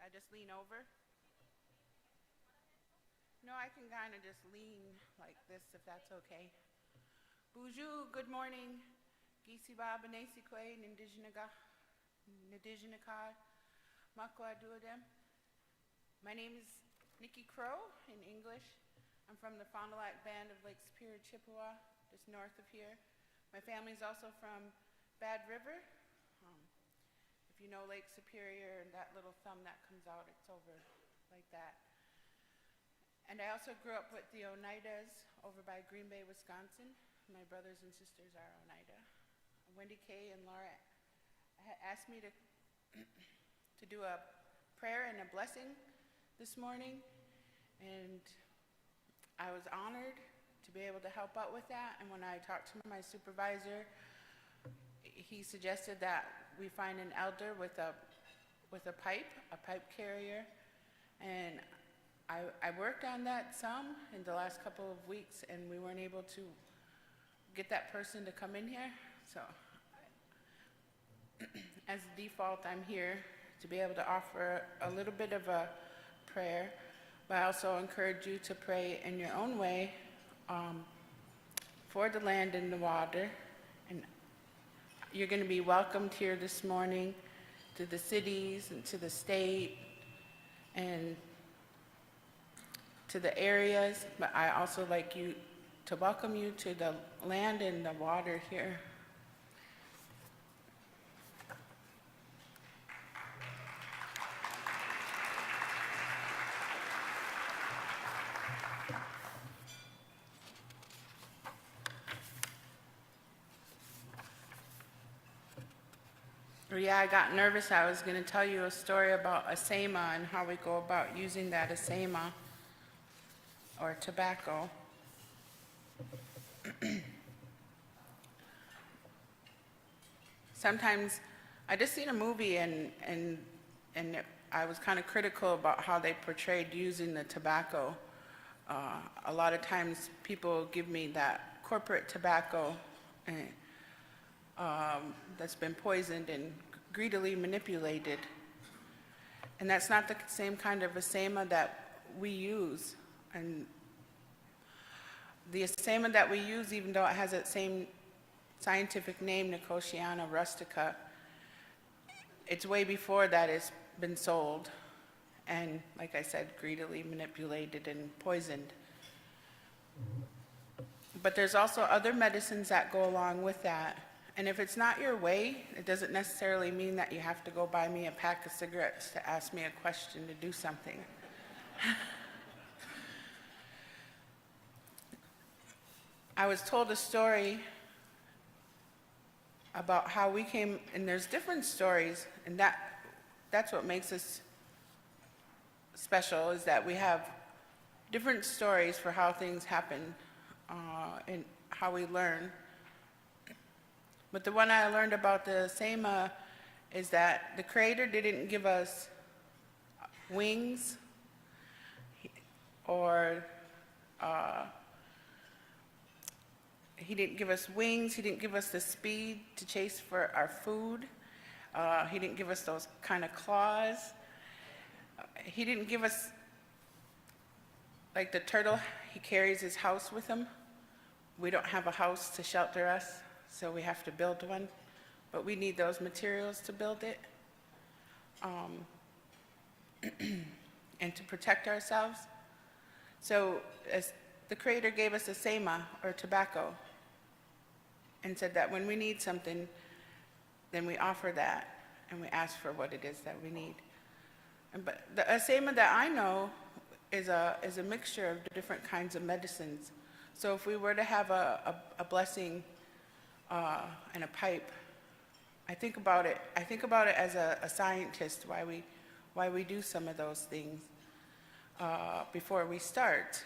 I just lean over? No, I can kind of just lean like this if that's okay. Bonjour, good morning. Gisi ba benesi kwe nindijinaga makwa duodem. My name is Nikki Crowe in English. I'm from the Fond du Lac Band of Lake Superior, Chippewa, just north of here. My family is also from Bad River. If you know Lake Superior and that little thumb that comes out, it's over like that. And I also grew up with the Oneidas over by Green Bay, Wisconsin. My brothers and sisters are Oneida. Wendy Kay and Laura asked me to do a prayer and a blessing this morning, and I was honored to be able to help out with that. And when I talked to my supervisor, he suggested that we find an elder with a pipe carrier, and I worked on that some in the last couple of weeks, and we weren't able to get that person to come in here. So as a default, I'm here to be able to offer a little bit of a prayer, but I also encourage you to pray in your own way for the land and the water. And you're going to be welcomed here this morning to the cities and to the state and to the areas, but I also like you to welcome you to the land and the water here. Yeah, I got nervous. I was going to tell you a story about asema and how we go about using that asema or tobacco. Sometimes I just seen a movie and I was kind of critical about how they portrayed using the tobacco. A lot of times people give me that corporate tobacco that's been poisoned and greedily manipulated. And that's not the same kind of asema that we use. And the asema that we use, even though it has that same scientific name, Nicotiana rustica, it's way before that it's been sold and, like I said, greedily manipulated and poisoned. But there's also other medicines that go along with that. And if it's not your way, it doesn't necessarily mean that you have to go buy me a pack of cigarettes to ask me a question to do something. I was told a story about how we came, and there's different stories, and that's what makes us special, is that we have different stories for how things happen and how we learn. But the one I learned about the asema is that the Creator didn't give us wings or He didn't give us wings. He didn't give us the speed to chase for our food. He didn't give us those kind of claws. He didn't give us, like the turtle, he carries his house with him. We don't have a house to shelter us, so we have to build one. But we need those materials to build it and to protect ourselves. So as the Creator gave us asema, or tobacco, and said that when we need something, then we offer that and we ask for what it is that we need. But the asema that I know is a mixture of different kinds of medicines. So if we were to have a blessing and a pipe, I think about it as a scientist, why we do some of those things before we start.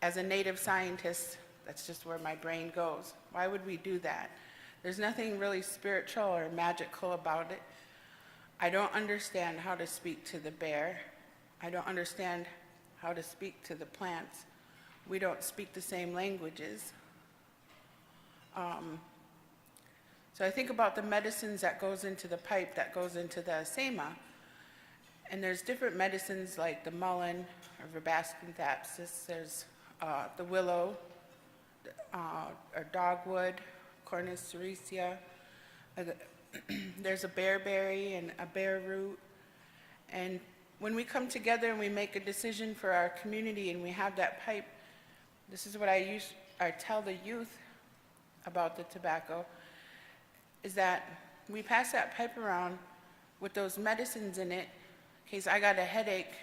As a native scientist, that's just where my brain goes. Why would we do that? There's nothing really spiritual or magical about it. I don't understand how to speak to the bear. I don't understand how to speak to the plants. We don't speak the same languages. So I think about the medicines that goes into the pipe, that goes into the asema, And there's different medicines like the mullein or verbascum thapsus. There's the willow, or dogwood, Cornus sericea. There's a bearberry and a bear root. And when we come together and we make a decision for our community and we have that pipe, this is what I tell the youth about the tobacco, is that we pass that pipe around with those medicines in it in case I got a headache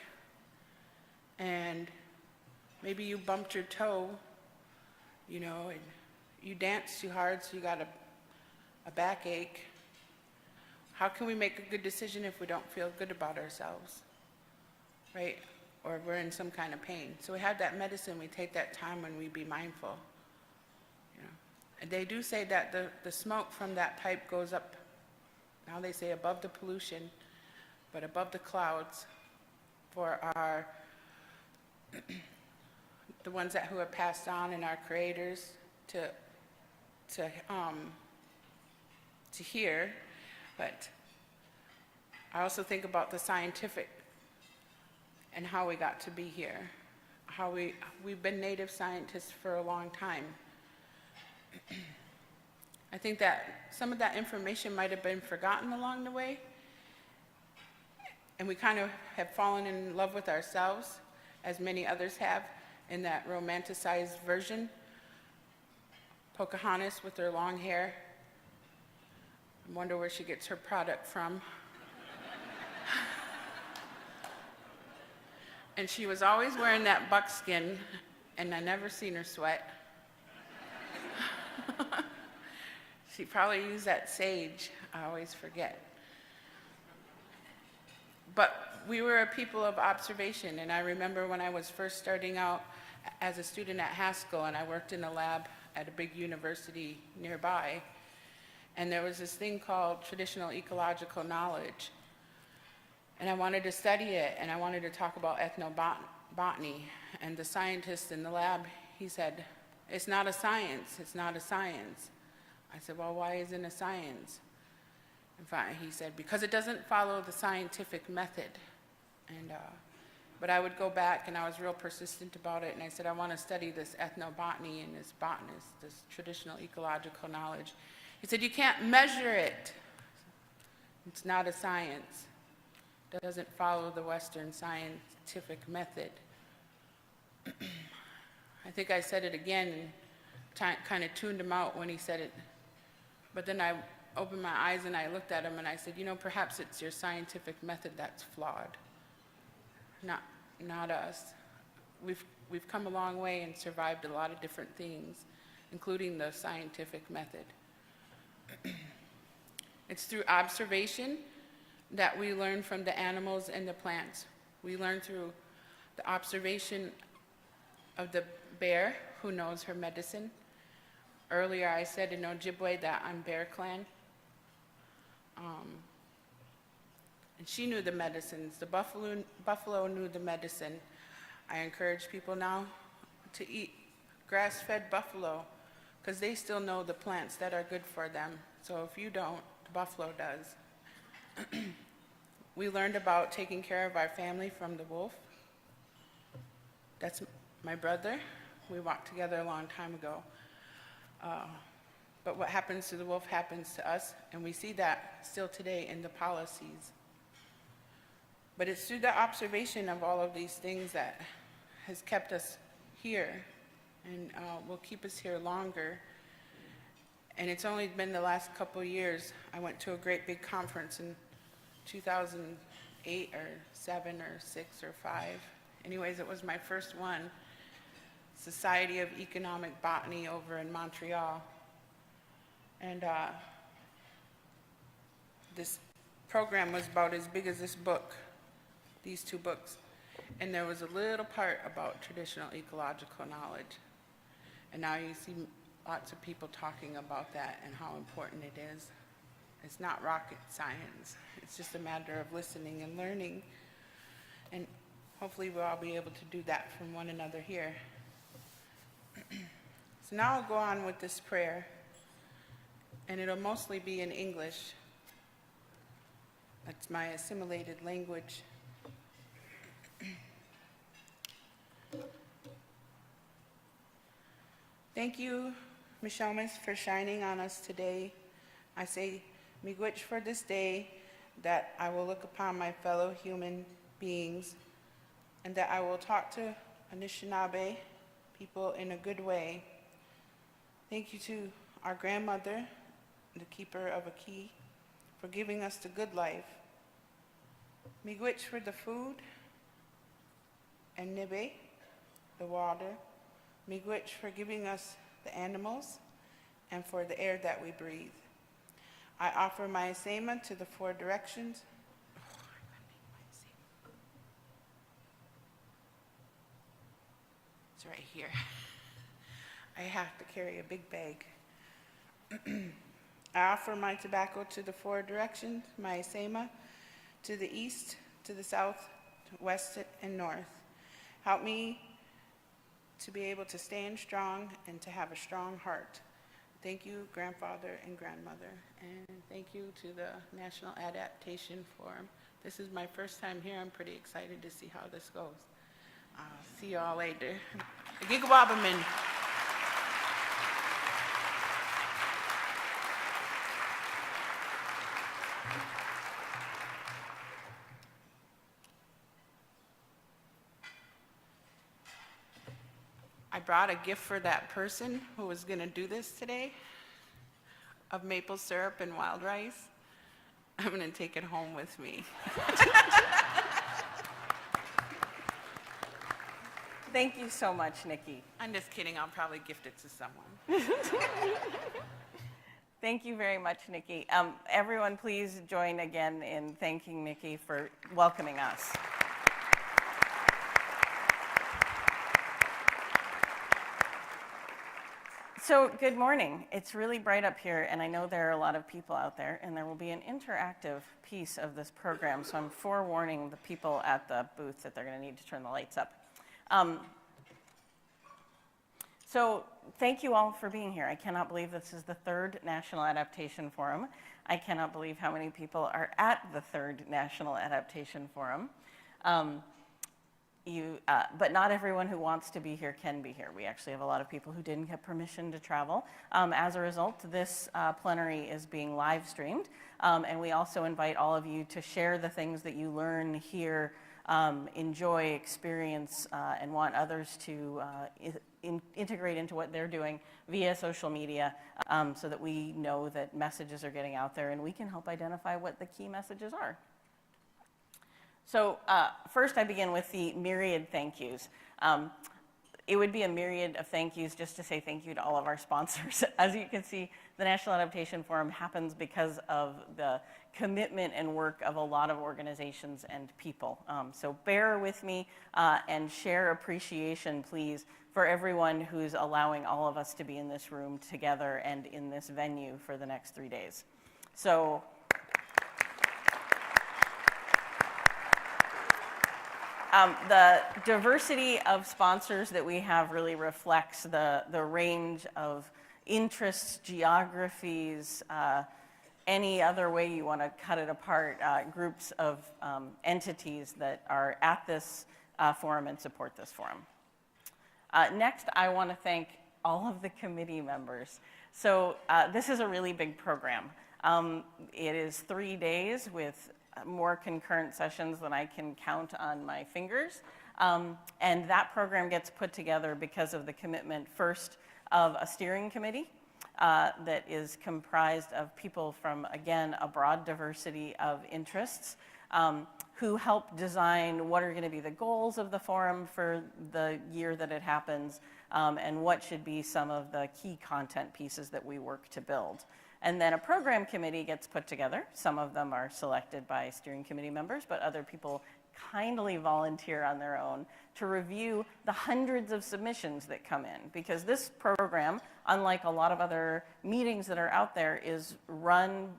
and maybe you bumped your toe, you know, and you danced too hard so you got a backache. How can we make a good decision if we don't feel good about ourselves, right? Or we're in some kind of pain. So we have that medicine, we take that time when we be mindful. You know? And they do say that the smoke from that pipe goes up, now they say above the pollution, but above the clouds for our, the ones who have passed on and our creators to hear. But I also think about the scientific and how we got to be here. How we've been native scientists for a long time. I think that some of that information might have been forgotten along the way, and we kind of have fallen in love with ourselves, as many others have, in that romanticized version. Pocahontas with her long hair. I wonder where she gets her product from. And she was always wearing that buckskin, and I never seen her sweat. She probably used that sage, I always forget. But we were a people of observation, and I remember when I was first starting out as a student at Haskell, and I worked in a lab at a big university nearby, and there was this thing called traditional ecological knowledge. And I wanted to study it, and I wanted to talk about ethnobotany. And the scientist in the lab, he said, "It's not a science, it's not a science." I said, "Well, why isn't it a science?" And finally, he said, "Because it doesn't follow the scientific method." And, but I would go back, and I was real persistent about it, and I said, "I want to study this ethnobotany and this botanist, this traditional ecological knowledge." He said, "You can't measure it. It's not a science. It doesn't follow the Western scientific method." I think I said it again and kind of tuned him out when he said it. But then I opened my eyes and I looked at him and I said, "You know, perhaps it's your scientific method that's flawed, not us. We've come a long way and survived a lot of different things, including the scientific method." It's through observation that we learn from the animals and the plants. We learn through the observation of the bear who knows her medicine. Earlier I said in Ojibwe that I'm Bear Clan. And she knew the medicines. The buffalo knew the medicine. I encourage people now to eat grass-fed buffalo because they still know the plants that are good for them. So if you don't, the buffalo does. We learned about taking care of our family from the wolf. That's my brother. We walked together a long time ago. But what happens to the wolf happens to us, and we see that still today in the policies. But it's through the observation of all of these things that has kept us here and will keep us here longer. And it's only been the last couple of years. I went to a great big conference in 2008 or 7 or 6 or 5. Anyways, it was my first one. Society of Economic Botany over in Montreal. And this program was about as big as this book, these 2 books. And there was a little part about traditional ecological knowledge. And now you see lots of people talking about that and how important it is. It's not rocket science. It's just a matter of listening and learning. And hopefully we'll all be able to do that from one another here. So now I'll go on with this prayer, and it'll mostly be in English. That's my assimilated language. Thank you, Mishomis, for shining on us today. I say, miigwech for this day, that I will look upon my fellow human beings, and that I will talk to Anishinaabe people in a good way. Thank you to our grandmother, the keeper of a key, for giving us the good life. Miigwech for the food, and nibe, the water. Miigwech for giving us the animals, and for the air that we breathe. I offer my asema to the four directions. It's right here. I have to carry a big bag. I offer my tobacco to the four directions, my asema to the east, to the south, west, and north. Help me to be able to stand strong and to have a strong heart. Thank you, grandfather and grandmother. And thank you to the National Adaptation Forum. This is my first time here. I'm pretty excited to see how this goes. See you all later. Gigawabaman. I brought a gift for that person who was going to do this today of maple syrup and wild rice. I'm going to take it home with me. Thank you so much, Nikki. I'm just kidding. I'll probably gift it to someone. Thank you very much, Nikki. Everyone, please join again in thanking Nikki for welcoming us. So, good morning. It's really bright up here, and I know there are a lot of people out there, and there will be an interactive piece of this program, so I'm forewarning the people at the booth that they're going to need to turn the lights up. So, thank you all for being here. I cannot believe this is the third National Adaptation Forum. I cannot believe how many people are at the third National Adaptation Forum. But not everyone who wants to be here can be here. We actually have a lot of people who didn't get permission to travel. As a result, this plenary is being live streamed. And we also invite all of you to share the things that you learn here, enjoy, experience, and want others to integrate into what they're doing via social media, so that we know that messages are getting out there and we can help identify what the key messages are. So first I begin with the Myriad thank yous. It would be a myriad of thank yous just to say thank you to all of our sponsors. As you can see, the National Adaptation Forum happens because of the commitment and work of a lot of organizations and people. So bear with me and share appreciation, please, for everyone who's allowing all of us to be in this room together and in this venue for the next 3 days. So. The diversity of sponsors that we have really reflects the range of interests, geographies, any other way you want to cut it apart, groups of entities that are at this forum and support this forum. Next, I want to thank all of the committee members. So this is a really big program. It is 3 days with more concurrent sessions than I can count on my fingers. And that program gets put together because of the commitment, first, of a steering committee that is comprised of people from, again, a broad diversity of interests, who help design what are going to be the goals of the forum for the year that it happens, and what should be some of the key content pieces that we work to build. And then a program committee gets put together. Some of them are selected by steering committee members, but other people kindly volunteer on their own to review the hundreds of submissions that come in. Because this program, unlike a lot of other meetings that are out there, is run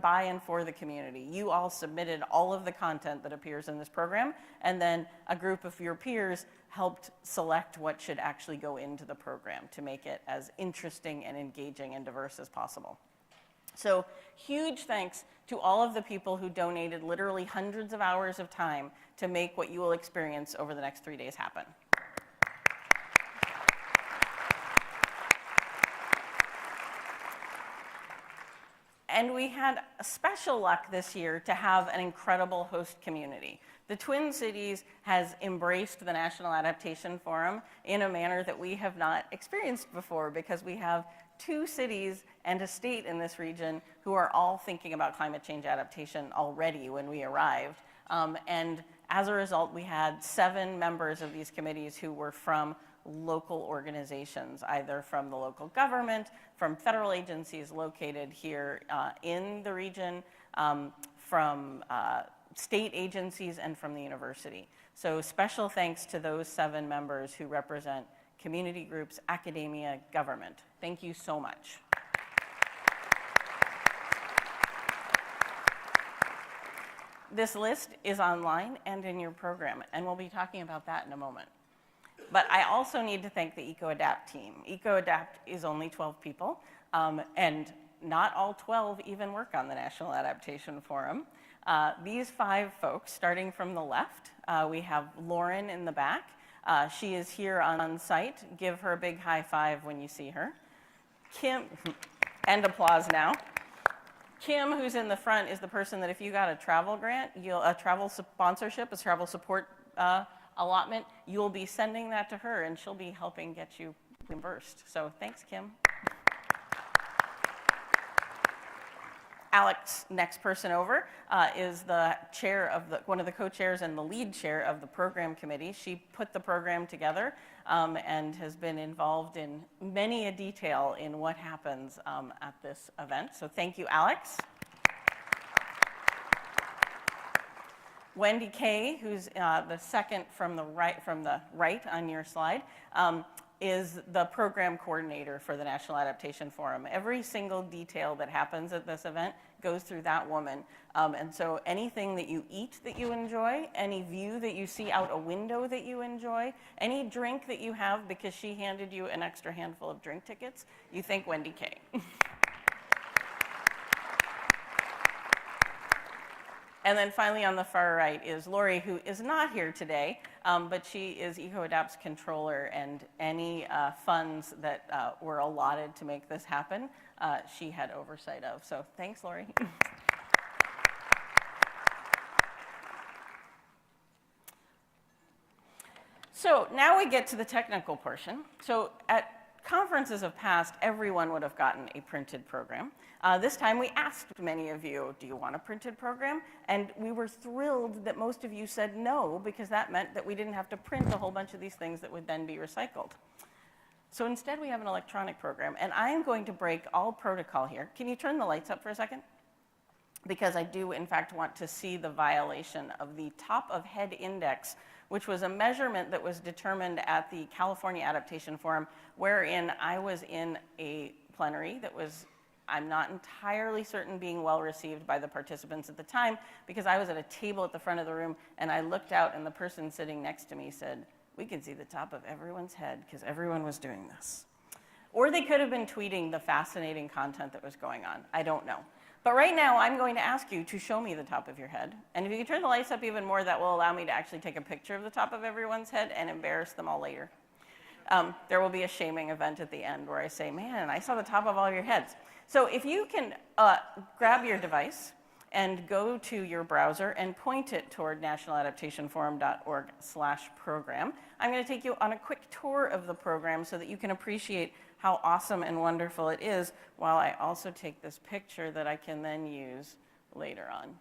by and for the community. You all submitted all of the content that appears in this program, and then a group of your peers helped select what should actually go into the program to make it as interesting and engaging and diverse as possible. So huge thanks to all of the people who donated literally hundreds of hours of time to make what you will experience over the next 3 days happen. And we had special luck this year to have an incredible host community. The Twin Cities has embraced the National Adaptation Forum in a manner that we have not experienced before, because we have 2 cities and a state in this region who are all thinking about climate change adaptation already when we arrived. And as a result, we had 7 members of these committees who were from local organizations, either from the local government, from federal agencies located here in the region, from state agencies, and from the university. So special thanks to those 7 members who represent community groups, academia, government. Thank you so much. This list is online and in your program, and we'll be talking about that in a moment. But I also need to thank the EcoAdapt team. EcoAdapt is only 12 people, and not all 12 even work on the National Adaptation Forum. These 5 folks, starting from the left, we have Lauren in the back. She is here on site. Give her a big high five when you see her. Kim, and applause now. Kim, who's in the front, is the person that if you got a travel grant, a travel sponsorship, a travel support allotment, you'll be sending that to her, and she'll be helping get you reimbursed. So thanks, Kim. Alex, next person over, is the chair of one of the co-chairs and the lead chair of the program committee. She put the program together and has been involved in many a detail in what happens at this event. So thank you, Alex. Wendy Kay, who's the second from the right on your slide, is the program coordinator for the National Adaptation Forum. Every single detail that happens at this event goes through that woman. And so anything that you eat that you enjoy, any view that you see out a window that you enjoy, any drink that you have because she handed you an extra handful of drink tickets, you thank Wendy Kay. And then finally on the far right is Lori, who is not here today, but she is EcoAdapt's controller, and any funds that were allotted to make this happen, she had oversight of. So thanks, Lori. So now we get to the technical portion. So at conferences of past, everyone would have gotten a printed program. This time we asked many of you, do you want a printed program? And we were thrilled that most of you said no, because that meant that we didn't have to print a whole bunch of these things that would then be recycled. So instead we have an electronic program, and I am going to break all protocol here. Can you turn the lights up for a second? Because I do, in fact, want to see the violation of the top of head index, which was a measurement that was determined at the California Adaptation Forum, wherein I was in a plenary that was, I'm not entirely certain, being well received by the participants at the time, because I was at a table at the front of the room, and I looked out, and the person sitting next to me said, we can see the top of everyone's head, because everyone was doing this. Or they could have been tweeting the fascinating content that was going on. I don't know. But right now, I'm going to ask you to show me the top of your head. And if you can turn the lights up even more, that will allow me to actually take a picture of the top of everyone's head and embarrass them all later. There will be a shaming event at the end where I say, man, I saw the top of all your heads. So if you can grab your device and go to your browser and point it toward nationaladaptationforum.org/program, I'm going to take you on a quick tour of the program so that you can appreciate how awesome and wonderful it is, while I also take this picture that I can then use later on.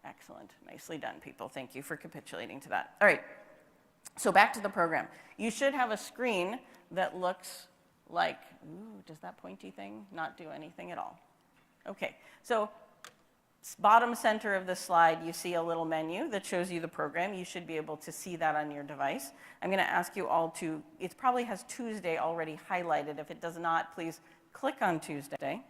Excellent. Nicely done, people. Thank you for capitulating to that. All right. So back to the program. You should have a screen that looks like, ooh, does that pointy thing not do anything at all? Okay. So bottom center of the slide, you see a little menu that shows you the program. You should be able to see that on your device. I'm going to ask you all to, it probably has Tuesday already highlighted. If it does not, please click on Tuesday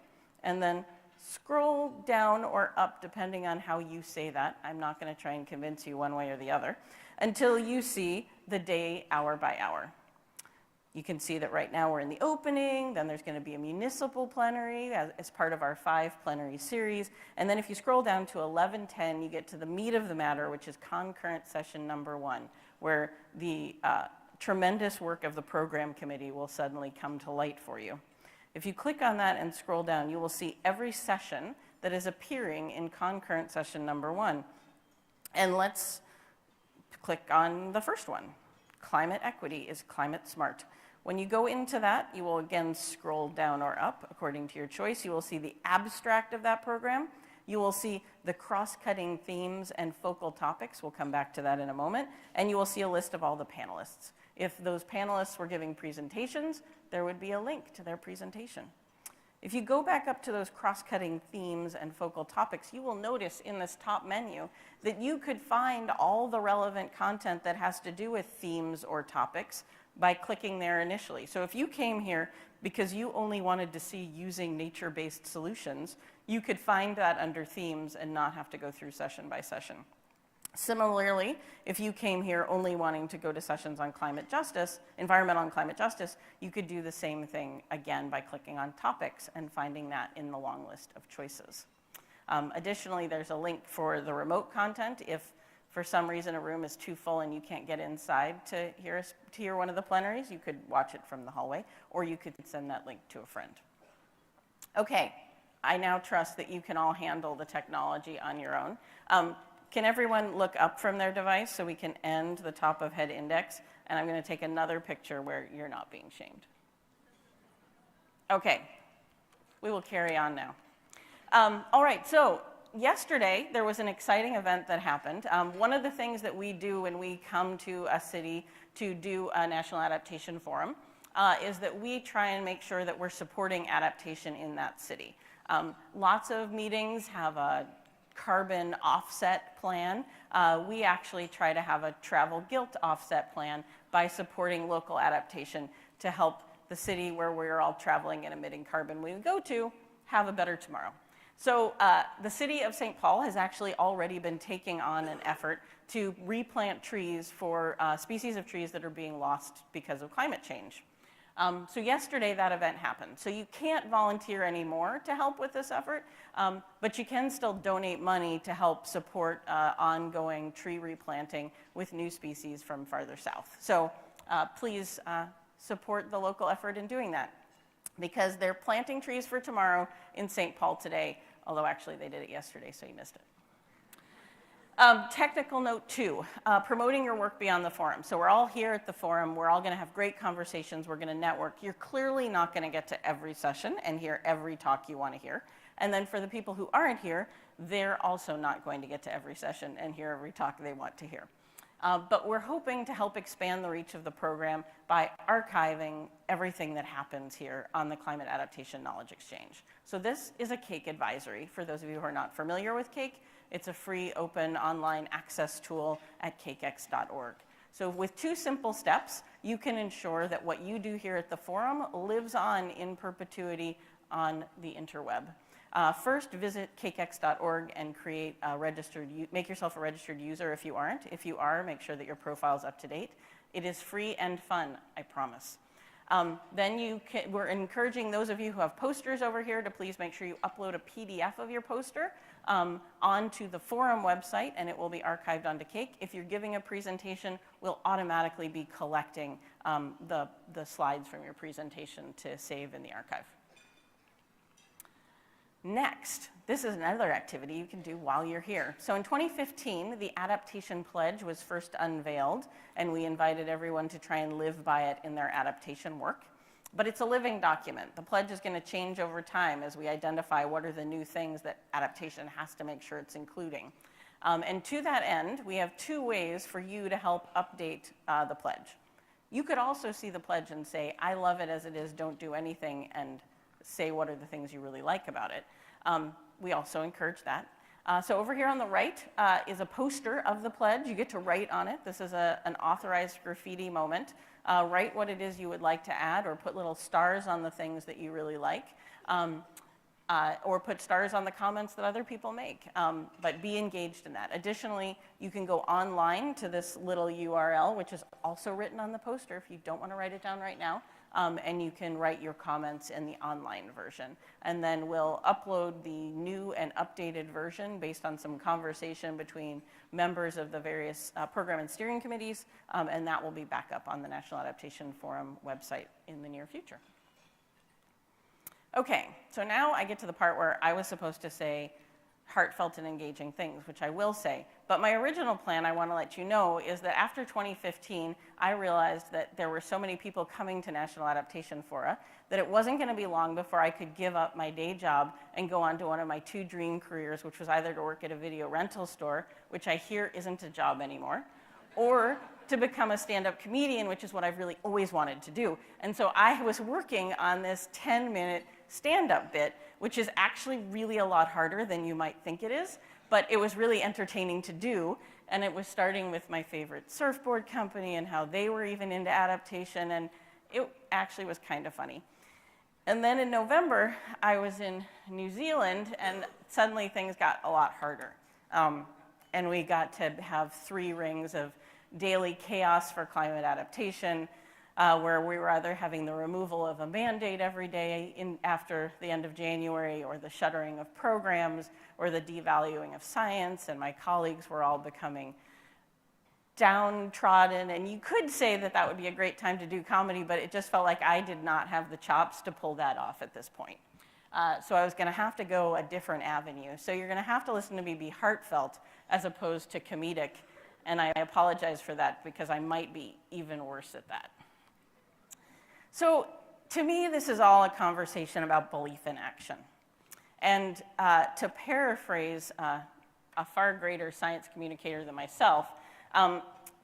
and then scroll down or up, depending on how you say that. I'm not going to try and convince you one way or the other, until you see the day hour by hour. You can see that right now we're in the opening, then there's going to be a municipal plenary as part of our 5 plenary series, and then if you scroll down to 11:10, you get to the meat of the matter, which is concurrent session number 1, where the tremendous work of the program committee will suddenly come to light for you. If you click on that and scroll down, you will see every session that is appearing in concurrent session number 1. And let's click on the first one. Climate equity is climate smart. When you go into that, you will again scroll down or up according to your choice. You will see the abstract of that program. You will see the cross-cutting themes and focal topics. We'll come back to that in a moment. And you will see a list of all the panelists. If those panelists were giving presentations, there would be a link to their presentation. If you go back up to those cross-cutting themes and focal topics, you will notice in this top menu that you could find all the relevant content that has to do with themes or topics by clicking there initially. So if you came here because you only wanted to see using nature-based solutions, you could find that under themes and not have to go through session by session. Similarly, if you came here only wanting to go to sessions on climate justice, environmental and climate justice, you could do the same thing again by clicking on topics and finding that in the long list of choices. Additionally, there's a link for the remote content. If for some reason a room is too full and you can't get inside to hear one of the plenaries, you could watch it from the hallway, or you could send that link to a friend. Okay, I now trust that you can all handle the technology on your own. Can everyone look up from their device so we can end the top of head index? And I'm going to take another picture where you're not being shamed. Okay, we will carry on now. All right, so yesterday there was an exciting event that happened. One of the things that we do when we come to a city to do a National Adaptation Forum is that we try and make sure that we're supporting adaptation in that city. Lots of meetings have a carbon offset plan. We actually try to have a travel guilt offset plan by supporting local adaptation to help the city where we're all traveling and emitting carbon we go to have a better tomorrow. So the city of St. Paul has actually already been taking on an effort to replant trees for species of trees that are being lost because of climate change. So yesterday that event happened. So you can't volunteer anymore to help with this effort, but you can still donate money to help support ongoing tree replanting with new species from farther south. So please support the local effort in doing that, because they're planting trees for tomorrow in St. Paul today, although actually they did it yesterday, so you missed it. Technical note 2, promoting your work beyond the forum. So we're all here at the forum. We're all going to have great conversations. We're going to network. You're clearly not going to get to every session and hear every talk you want to hear. And then for the people who aren't here, they're also not going to get to every session and hear every talk they want to hear. But we're hoping to help expand the reach of the program by archiving everything that happens here on the Climate Adaptation Knowledge Exchange. So this is a CAKE advisory. For those of you who are not familiar with CAKE, it's a free, open, online access tool at cakex.org. So with 2 simple steps, you can ensure that what you do here at the forum lives on in perpetuity on the interweb. First, visit cakex.org and create a make yourself a registered user if you aren't. If you are, make sure that your profile is up to date. It is free and fun, I promise. Then we're encouraging those of you who have posters over here to please make sure you upload a PDF of your poster onto the forum website, and it will be archived onto CAKE. If you're giving a presentation, we'll automatically be collecting the slides from your presentation to save in the archive. Next, this is another activity you can do while you're here. So in 2015, the Adaptation Pledge was first unveiled, and we invited everyone to try and live by it in their adaptation work. But it's a living document. The pledge is going to change over time as we identify what are the new things that adaptation has to make sure it's including. And to that end, we have 2 ways for you to help update the pledge. You could also see the pledge and say, I love it as it is, don't do anything, and say what are the things you really like about it. We also encourage that. So over here on the right is a poster of the pledge. You get to write on it. This is an authorized graffiti moment. Write what it is you would like to add, or put little stars on the things that you really like, or put stars on the comments that other people make, but be engaged in that. Additionally, you can go online to this little URL, which is also written on the poster if you don't want to write it down right now. And you can write your comments in the online version. And then we'll upload the new and updated version based on some conversation between members of the various program and steering committees, and that will be back up on the National Adaptation Forum website in the near future. Okay, so now I get to the part where I was supposed to say heartfelt and engaging things, which I will say. But my original plan, I want to let you know, is that after 2015, I realized that there were so many people coming to National Adaptation Fora that it wasn't going to be long before I could give up my day job and go on to one of my 2 dream careers, which was either to work at a video rental store, which I hear isn't a job anymore, or to become a stand-up comedian, which is what I've really always wanted to do. And so I was working on this 10-minute stand-up bit, which is actually really a lot harder than you might think it is, but it was really entertaining to do. And it was starting with my favorite surfboard company and how they were even into adaptation, and it actually was kind of funny. And then in November, I was in New Zealand, and suddenly things got a lot harder. And we got to have 3 rings of daily chaos for climate adaptation, where we were either having the removal of a mandate every day after the end of January, or the shuttering of programs, or the devaluing of science, and my colleagues were all becoming downtrodden. And you could say that that would be a great time to do comedy, but it just felt like I did not have the chops to pull that off at this point. So I was going to have to go a different avenue. So you're going to have to listen to me be heartfelt as opposed to comedic. And I apologize for that, because I might be even worse at that. So to me, this is all a conversation about belief in action. And to paraphrase a far greater science communicator than myself,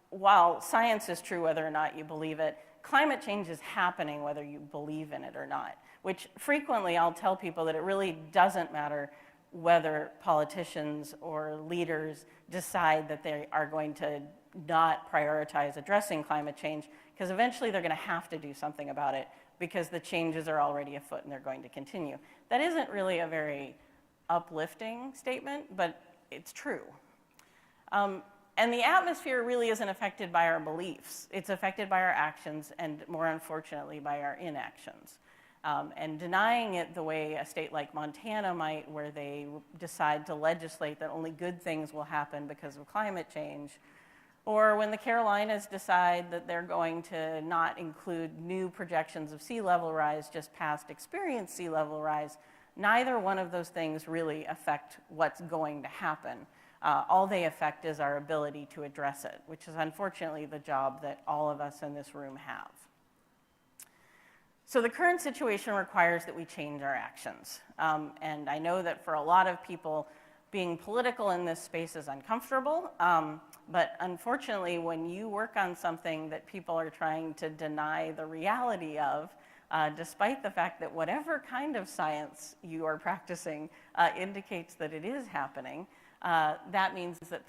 while science is true whether or not you believe it, climate change is happening whether you believe in it or not, which frequently I'll tell people that it really doesn't matter whether politicians or leaders decide that they are going to not prioritize addressing climate change, because eventually they're going to have to do something about it, because the changes are already afoot and they're going to continue. That isn't really a very uplifting statement, but it's true. And the atmosphere really isn't affected by our beliefs. It's affected by our actions, and more unfortunately by our inactions. And denying it the way a state like Montana might, where they decide to legislate that only good things will happen because of climate change, or when the Carolinas decide that they're going to not include new projections of sea level rise, just past experienced sea level rise, neither one of those things really affect what's going to happen. All they affect is our ability to address it, which is unfortunately the job that all of us in this room have. So the current situation requires that we change our actions. And I know that for a lot of people, being political in this space is uncomfortable. But unfortunately, when you work on something that people are trying to deny the reality of, despite the fact that whatever kind of science you are practicing indicates that it is happening, that means that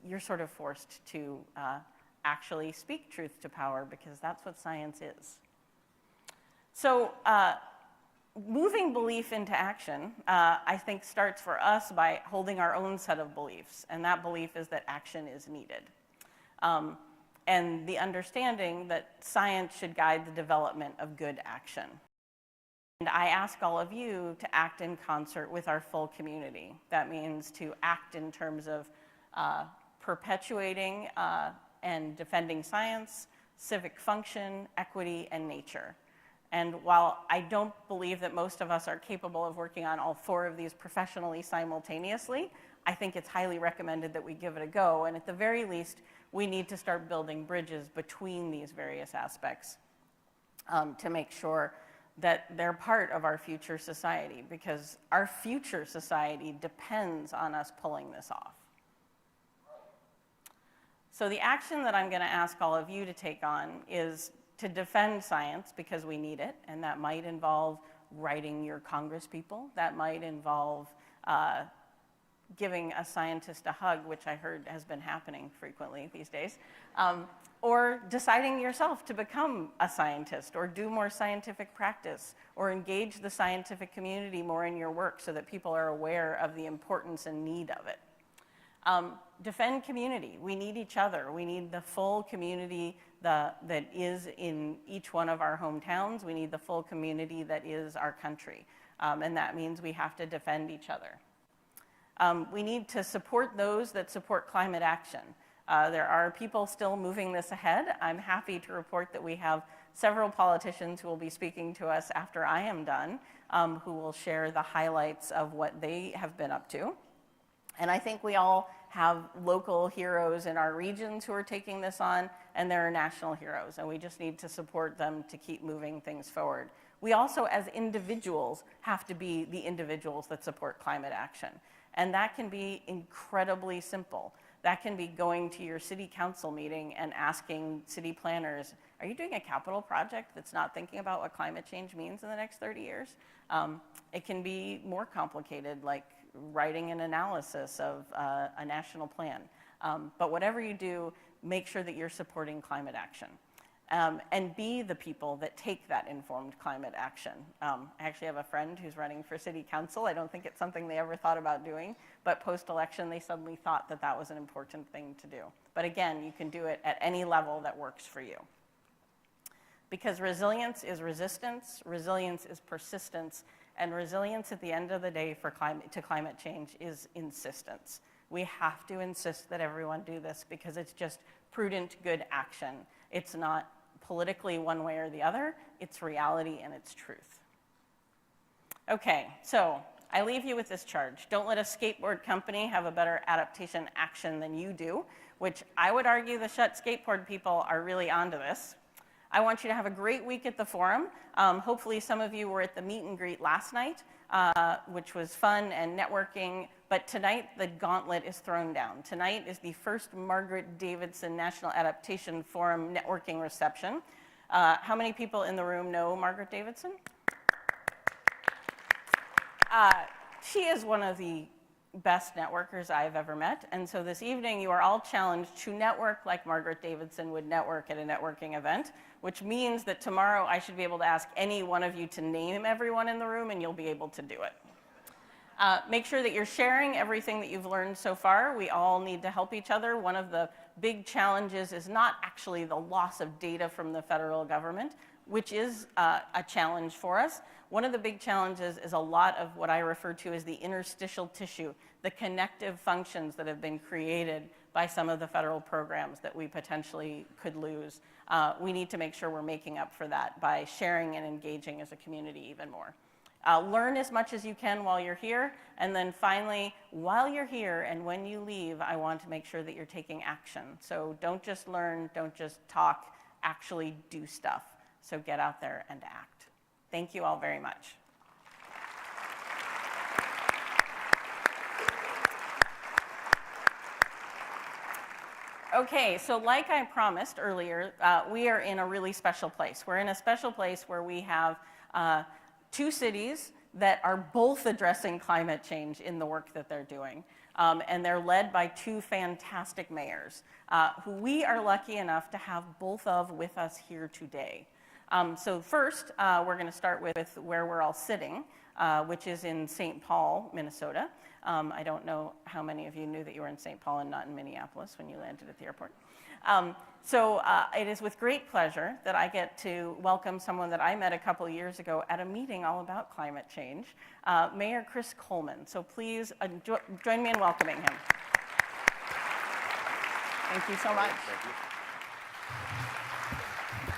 you're sort of forced to actually speak truth to power, because that's what science is. So moving belief into action, I think, starts for us by holding our own set of beliefs, and that belief is that action is needed. And the understanding that science should guide the development of good action. And I ask all of you to act in concert with our full community. That means to act in terms of perpetuating and defending science, civic function, equity, and nature. And while I don't believe that most of us are capable of working on all 4 of these professionally simultaneously, I think it's highly recommended that we give it a go. And at the very least, we need to start building bridges between these various aspects to make sure that they're part of our future society, because our future society depends on us pulling this off. So the action that I'm going to ask all of you to take on is to defend science, because we need it, and that might involve writing your congresspeople. That might involve giving a scientist a hug, which I heard has been happening frequently these days, or deciding yourself to become a scientist, or do more scientific practice, or engage the scientific community more in your work so that people are aware of the importance and need of it. Defend community. We need each other. We need the full community that is in each one of our hometowns. We need the full community that is our country. And that means we have to defend each other. We need to support those that support climate action. There are people still moving this ahead. I'm happy to report that we have several politicians who will be speaking to us after I am done, who will share the highlights of what they have been up to. And I think we all have local heroes in our regions who are taking this on, and there are national heroes, and we just need to support them to keep moving things forward. We also, as individuals, have to be the individuals that support climate action. And that can be incredibly simple. That can be going to your city council meeting and asking city planners, are you doing a capital project that's not thinking about what climate change means in the next 30 years? It can be more complicated, like writing an analysis of a national plan. But whatever you do, make sure that you're supporting climate action. And be the people that take that informed climate action. I actually have a friend who's running for city council. I don't think it's something they ever thought about doing, but post-election they suddenly thought that that was an important thing to do. But again, you can do it at any level that works for you. Because resilience is resistance, resilience is persistence, and resilience at the end of the day for climate change is insistence. We have to insist that everyone do this because it's just prudent, good action. It's not politically one way or the other, it's reality and it's truth. Okay, so I leave you with this charge. Don't let a skateboard company have a better adaptation action than you do, which I would argue the Shut Skateboard people are really onto this. I want you to have a great week at the forum. Hopefully some of you were at the meet and greet last night, which was fun and networking, but tonight the gauntlet is thrown down. Tonight is the first Margaret Davidson National Adaptation Forum networking reception. How many people in the room know Margaret Davidson? She is one of the best networkers I've ever met, and so this evening you are all challenged to network like Margaret Davidson would network at a networking event, which means that tomorrow I should be able to ask any one of you to name everyone in the room and you'll be able to do it. Make sure that you're sharing everything that you've learned so far. We all need to help each other. One of the big challenges is not actually the loss of data from the federal government, which is a challenge for us. One of the big challenges is a lot of what I refer to as the interstitial tissue, the connective functions that have been created by some of the federal programs that we potentially could lose. We need to make sure we're making up for that by sharing and engaging as a community even more. Learn as much as you can while you're here, and then finally, while you're here and when you leave, I want to make sure that you're taking action. So don't just learn, don't just talk, actually do stuff. So get out there and act. Thank you all very much. Okay, so like I promised earlier, we are in a really special place. We're in a special place where we have two cities that are both addressing climate change in the work that they're doing. And they're led by two fantastic mayors, who we are lucky enough to have both of with us here today. So first, we're going to start with where we're all sitting, which is in St. Paul, Minnesota. I don't know how many of you knew that you were in St. Paul and not in Minneapolis when you landed at the airport. So it is with great pleasure that I get to welcome someone that I met a couple years ago at a meeting all about climate change, Mayor Chris Coleman. So please join me in welcoming him. Thank you so much. Thank you.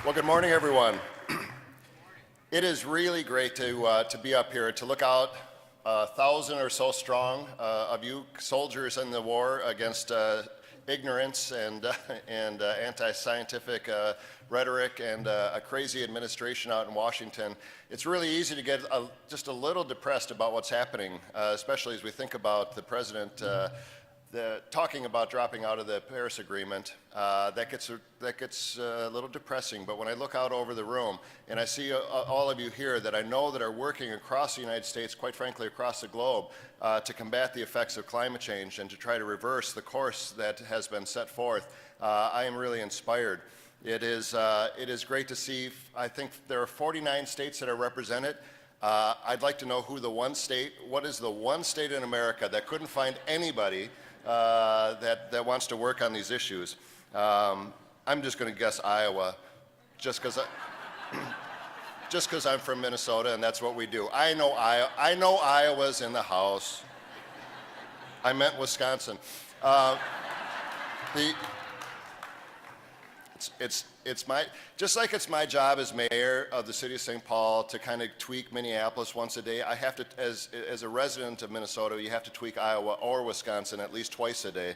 Well, good morning, everyone. It is really great to be up here, to look out 1,000 or so strong of you soldiers in the war against ignorance and anti-scientific rhetoric and a crazy administration out in Washington. It's really easy to get just a little depressed about what's happening, especially as we think about the president talking about dropping out of the Paris Agreement. That gets a little depressing, but when I look out over the room and I see all of you here that I know that are working across the United States, quite frankly across the globe, to combat the effects of climate change and to try to reverse the course that has been set forth, I am really inspired. It is great to see. I think there are 49 states that are represented. I'd like to know what is the one state in America that couldn't find anybody that wants to work on these issues. I'm just going to guess Iowa, just because I'm from Minnesota and that's what we do. I know Iowa's in the house. I meant Wisconsin. It's my, just like it's my job as mayor of the city of St. Paul to kind of tweak Minneapolis once a day, I have to, as a resident of Minnesota, you have to tweak Iowa or Wisconsin at least twice a day,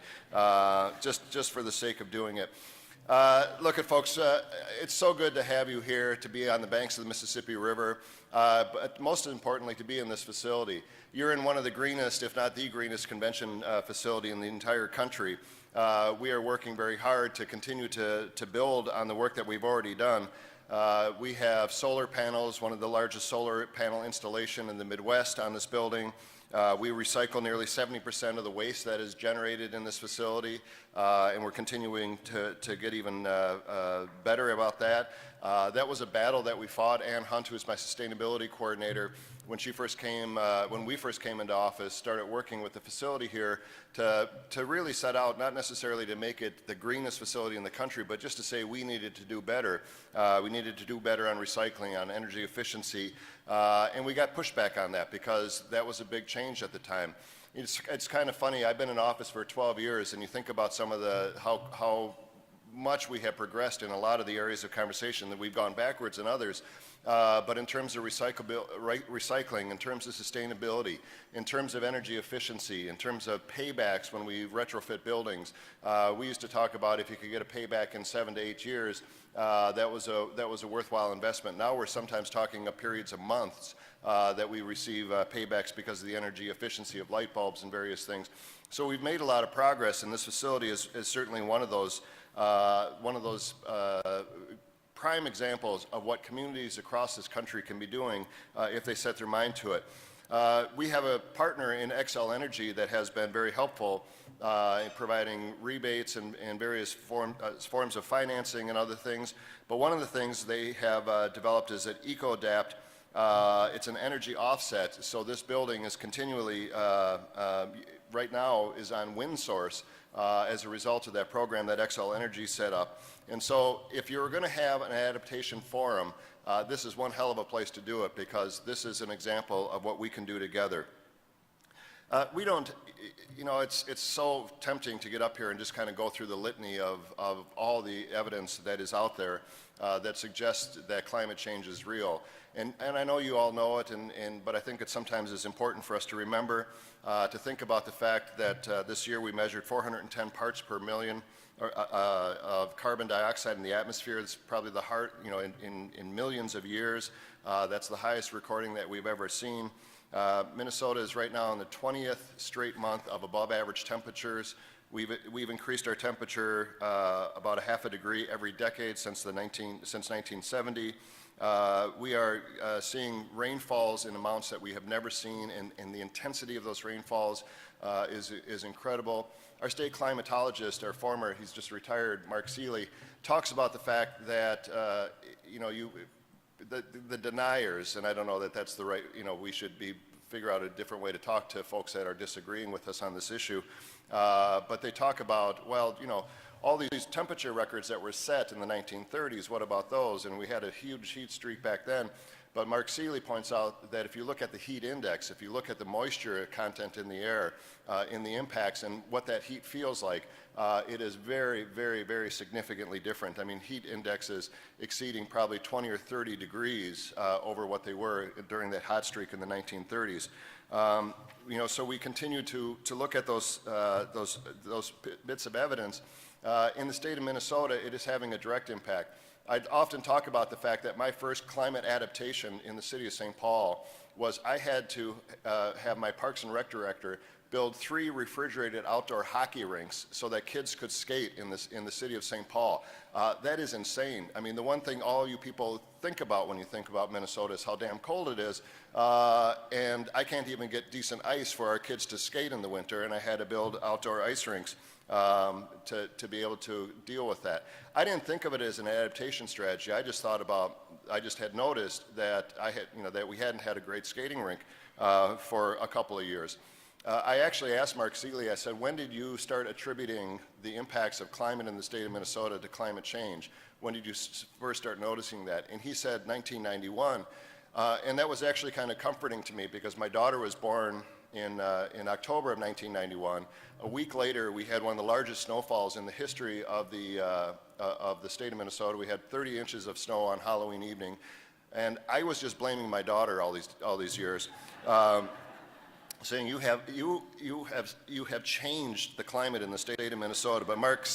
just for the sake of doing it. Look at folks, it's so good to have you here, to be on the banks of the Mississippi River, but most importantly to be in this facility. You're in one of the greenest, if not the greenest, convention facility in the entire country. We are working very hard to continue to build on the work that we've already done. We have solar panels, one of the largest solar panel installation in the Midwest on this building. We recycle nearly 70% of the waste that is generated in this facility, and we're continuing to get even better about that. That was a battle that we fought. Ann Hunt, who is my sustainability coordinator, when she first came, when we first came into office, started working with the facility here to really set out, not necessarily to make it the greenest facility in the country, but just to say we needed to do better. We needed to do better on recycling, on energy efficiency, and we got pushback on that because that was a big change at the time. It's kind of funny. I've been in office for 12 years, and you think about some of the how much we have progressed in a lot of the areas of conversation, that we've gone backwards in others. But in terms of recycling, in terms of sustainability, in terms of energy efficiency, in terms of paybacks when we retrofit buildings, we used to talk about if you could get a payback in 7 to 8 years, that was a worthwhile investment. Now we're sometimes talking of periods of months that we receive paybacks because of the energy efficiency of light bulbs and various things. So we've made a lot of progress, and this facility is certainly one of those prime examples of what communities across this country can be doing if they set their mind to it. We have a partner in XL Energy that has been very helpful in providing rebates and various forms of financing and other things. But one of the things they have developed is that EcoAdapt. It's an energy offset, so this building is continually, right now, is on wind source as a result of that program that XL Energy set up. And so if you're going to have an adaptation forum, this is one hell of a place to do it, because this is an example of what we can do together. We don't, you know, it's so tempting to get up here and just kind of go through the litany of all the evidence that is out there that suggests that climate change is real. And I know you all know it, but I think it sometimes is important for us to remember, to think about the fact that this year we measured 410 parts per million of carbon dioxide in the atmosphere. It's probably the heart, you know, in millions of years. That's the highest recording that we've ever seen. Minnesota is right now in the 20th straight month of above average temperatures. We've increased our temperature about a half a degree every decade since 1970. We are seeing rainfalls in amounts that we have never seen, and the intensity of those rainfalls is incredible. Our state climatologist, our former, he's just retired, Mark Seeley, talks about the fact that the deniers, and I don't know that that's the right, we should figure out a different way to talk to folks that are disagreeing with us on this issue, but they talk about, well, all these temperature records that were set in the 1930s, what about those? And we had a huge heat streak back then. But Mark Seeley points out that if you look at the heat index, if you look at the moisture content in the air, in the impacts and what that heat feels like, it is very, very, very significantly different. I mean, heat indexes exceeding probably 20 or 30 degrees over what they were during that hot streak in the 1930s. So we continue to look at those bits of evidence. In the state of Minnesota, it is having a direct impact. I often talk about the fact that my first climate adaptation in the city of St. Paul was I had to have my Parks and Rec director build 3 refrigerated outdoor hockey rinks so that kids could skate in the city of St. Paul. That is insane. I mean, the one thing all you people think about when you think about Minnesota is how damn cold it is, and I can't even get decent ice for our kids to skate in the winter, and I had to build outdoor ice rinks to be able to deal with that. I didn't think of it as an adaptation strategy. I just had noticed that that we hadn't had a great skating rink for a couple of years. I actually asked Mark Seeley, I said, when did you start attributing the impacts of climate in the state of Minnesota to climate change? When did you first start noticing that? And he said 1991. And that was actually kind of comforting to me because my daughter was born in October of 1991. A week later, we had one of the largest snowfalls in the history of the state of Minnesota. We had 30 inches of snow on Halloween evening, and I was just blaming my daughter all these years, saying you have changed the climate in the state of Minnesota. But Mark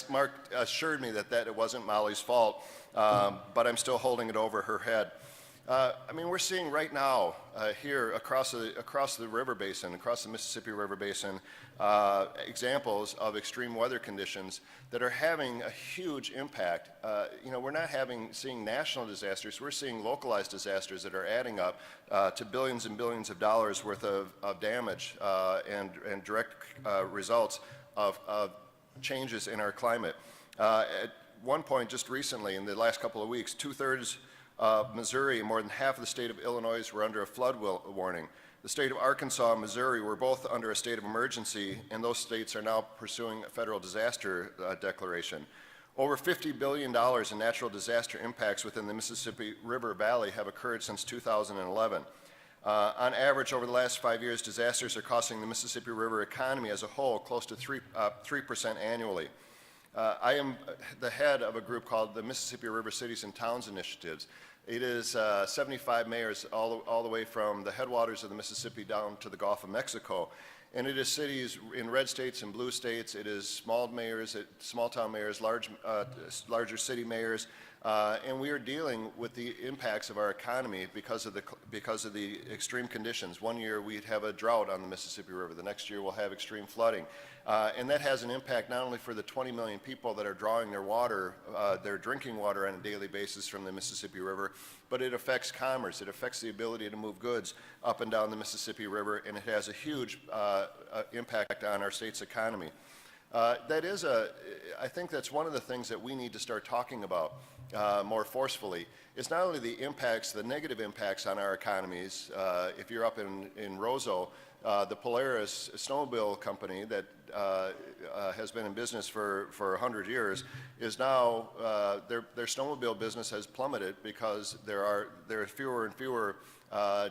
assured me that it wasn't Molly's fault, but I'm still holding it over her head. I mean, we're seeing right now here across the river basin, across the Mississippi River Basin, examples of extreme weather conditions that are having a huge impact. We're not seeing national disasters. We're seeing localized disasters that are adding up to billions and billions of dollars worth of damage and direct results of changes in our climate. At one point, just recently, in the last couple of weeks, 2/3 of Missouri and more than half of the state of Illinois were under a flood warning. The state of Arkansas and Missouri were both under a state of emergency, and those states are now pursuing a federal disaster declaration. Over $50 billion in natural disaster impacts within the Mississippi River Valley have occurred since 2011. On average, over the last 5 years, disasters are costing the Mississippi River economy as a whole close to 3% annually. I am the head of a group called the Mississippi River Cities and Towns Initiatives. It is 75 mayors all the way from the headwaters of the Mississippi down to the Gulf of Mexico. And it is cities in red states and blue states. It is small mayors, small town mayors, larger city mayors. And we are dealing with the impacts of our economy because of the extreme conditions. One year we'd have a drought on the Mississippi River. The next year we'll have extreme flooding. And that has an impact not only for the 20 million people that are drawing their water, their drinking water on a daily basis from the Mississippi River, but it affects commerce. It affects the ability to move goods up and down the Mississippi River, and it has a huge impact on our state's economy. I think that's one of the things that we need to start talking about more forcefully. It's not only the impacts, the negative impacts on our economies. If you're up in Roseau, the Polaris snowmobile company that has been in business for 100 years is now, their snowmobile business has plummeted because there are fewer and fewer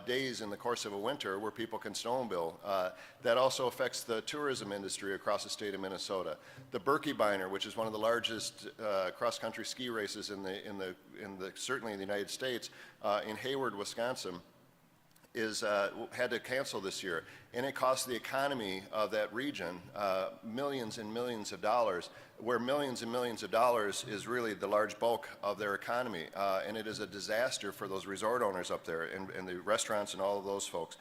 days in the course of a winter where people can snowmobile. That also affects the tourism industry across the state of Minnesota. The Birkebeiner, which is one of the largest cross-country ski races certainly in the United States, in Hayward, Wisconsin, had to cancel this year, and it cost the economy of that region millions and millions of dollars, where millions and millions of dollars is really the large bulk of their economy, and it is a disaster for those resort owners up there and the restaurants and all of those folks.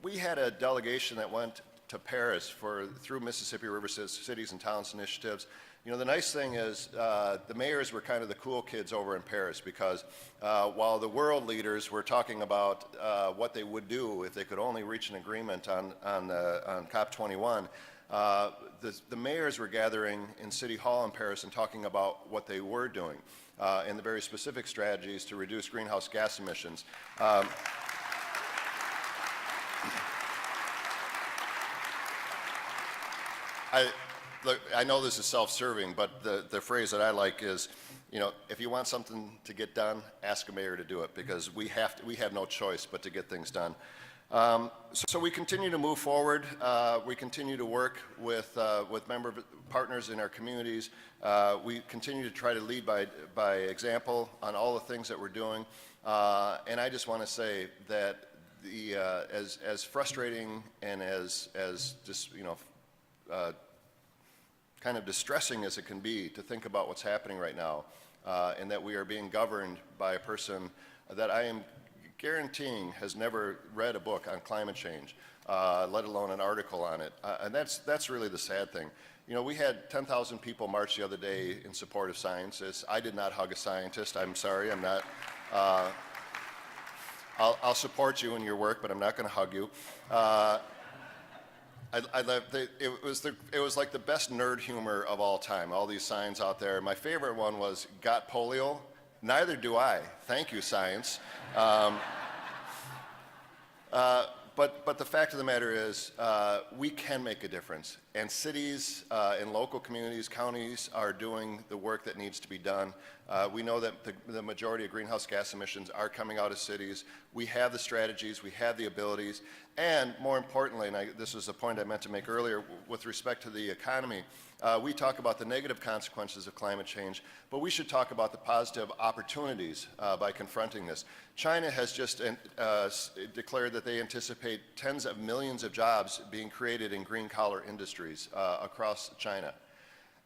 We had a delegation that went to Paris through Mississippi River Cities and Towns Initiatives. You know, the nice thing is the mayors were kind of the cool kids over in Paris because while the world leaders were talking about what they would do if they could only reach an agreement on COP21, the mayors were gathering in City Hall in Paris and talking about what they were doing and the very specific strategies to reduce greenhouse gas emissions. I know this is self-serving, but the phrase that I like is, you know, if you want something to get done, ask a mayor to do it, because we have no choice but to get things done. So we continue to move forward. We continue to work with partners in our communities. We continue to try to lead by example on all the things that we're doing. And I just want to say that as frustrating and as just, you know, kind of distressing as it can be to think about what's happening right now, and that we are being governed by a person that I am guaranteeing has never read a book on climate change, let alone an article on it. And that's really the sad thing. You know, we had 10,000 people march the other day in support of scientists. I did not hug a scientist. I'm sorry, I'm not. I'll support you in your work, but I'm not going to hug you. It was like the best nerd humor of all time, all these signs out there. My favorite one was, "Got polio? Neither do I. Thank you, science." But the fact of the matter is, we can make a difference. And cities and local communities, counties are doing the work that needs to be done. We know that the majority of greenhouse gas emissions are coming out of cities. We have the strategies, we have the abilities, and more importantly, and this is a point I meant to make earlier, with respect to the economy, we talk about the negative consequences of climate change, but we should talk about the positive opportunities by confronting this. China has just declared that they anticipate tens of millions of jobs being created in green-collar industries across China.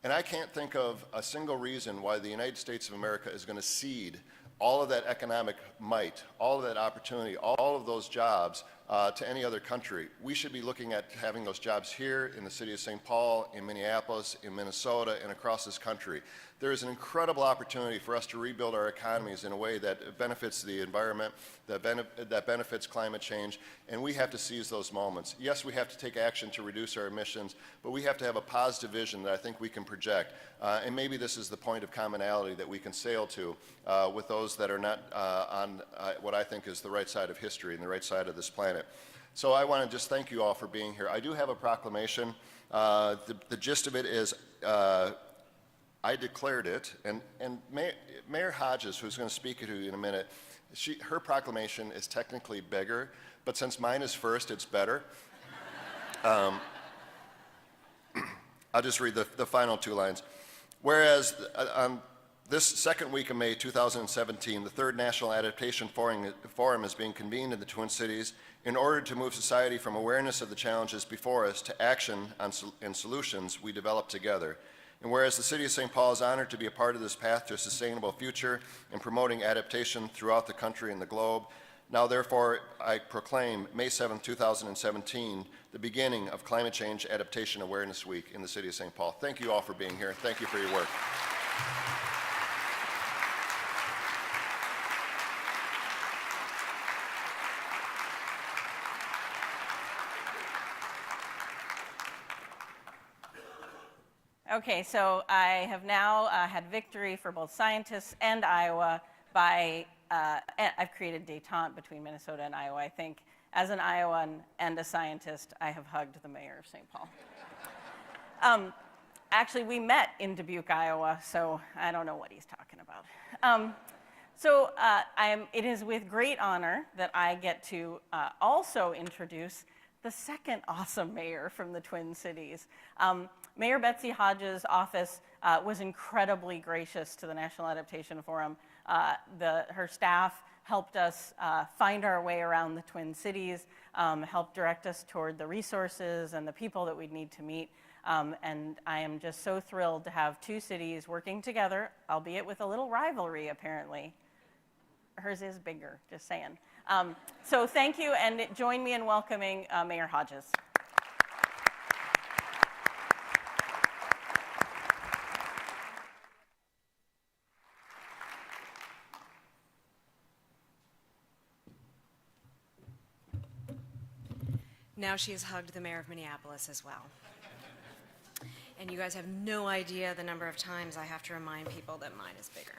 And I can't think of a single reason why the United States of America is going to cede all of that economic might, all of that opportunity, all of those jobs to any other country. We should be looking at having those jobs here in the city of St. Paul, in Minneapolis, in Minnesota, and across this country. There is an incredible opportunity for us to rebuild our economies in a way that benefits the environment, that benefits climate change, and we have to seize those moments. Yes, we have to take action to reduce our emissions, but we have to have a positive vision that I think we can project. And maybe this is the point of commonality that we can sail to with those that are not on what I think is the right side of history and the right side of this planet. So I want to just thank you all for being here. I do have a proclamation. The gist of it is I declared it, and Mayor Hodges, who's going to speak to you in a minute, her proclamation is technically bigger, but since mine is first, it's better. I'll just read the final two lines. Whereas on this second week of May 2017, the third National Adaptation Forum is being convened in the Twin Cities in order to move society from awareness of the challenges before us to action and solutions we develop together. And whereas the City of St. Paul is honored to be a part of this path to a sustainable future in promoting adaptation throughout the country and the globe, now therefore I proclaim May 7, 2017, the beginning of Climate Change Adaptation Awareness Week in the City of St. Paul. Thank you all for being here. Thank you for your work. Okay, so I have now had victory for both scientists and Iowa by, I've created détente between Minnesota and Iowa. I think as an Iowan and a scientist, I have hugged the mayor of St. Paul. Actually, we met in Dubuque, Iowa, so I don't know what he's talking about. It is with great honor that I get to also introduce the second awesome mayor from the Twin Cities. Mayor Betsy Hodges' office was incredibly gracious to the National Adaptation Forum. Her staff helped us find our way around the Twin Cities, helped direct us toward the resources and the people that we'd need to meet. And I am just so thrilled to have two cities working together, albeit with a little rivalry, apparently. Hers is bigger, just saying. So thank you, and join me in welcoming Mayor Hodges. Now she has hugged the mayor of Minneapolis as well. And you guys have no idea the number of times I have to remind people that mine is bigger.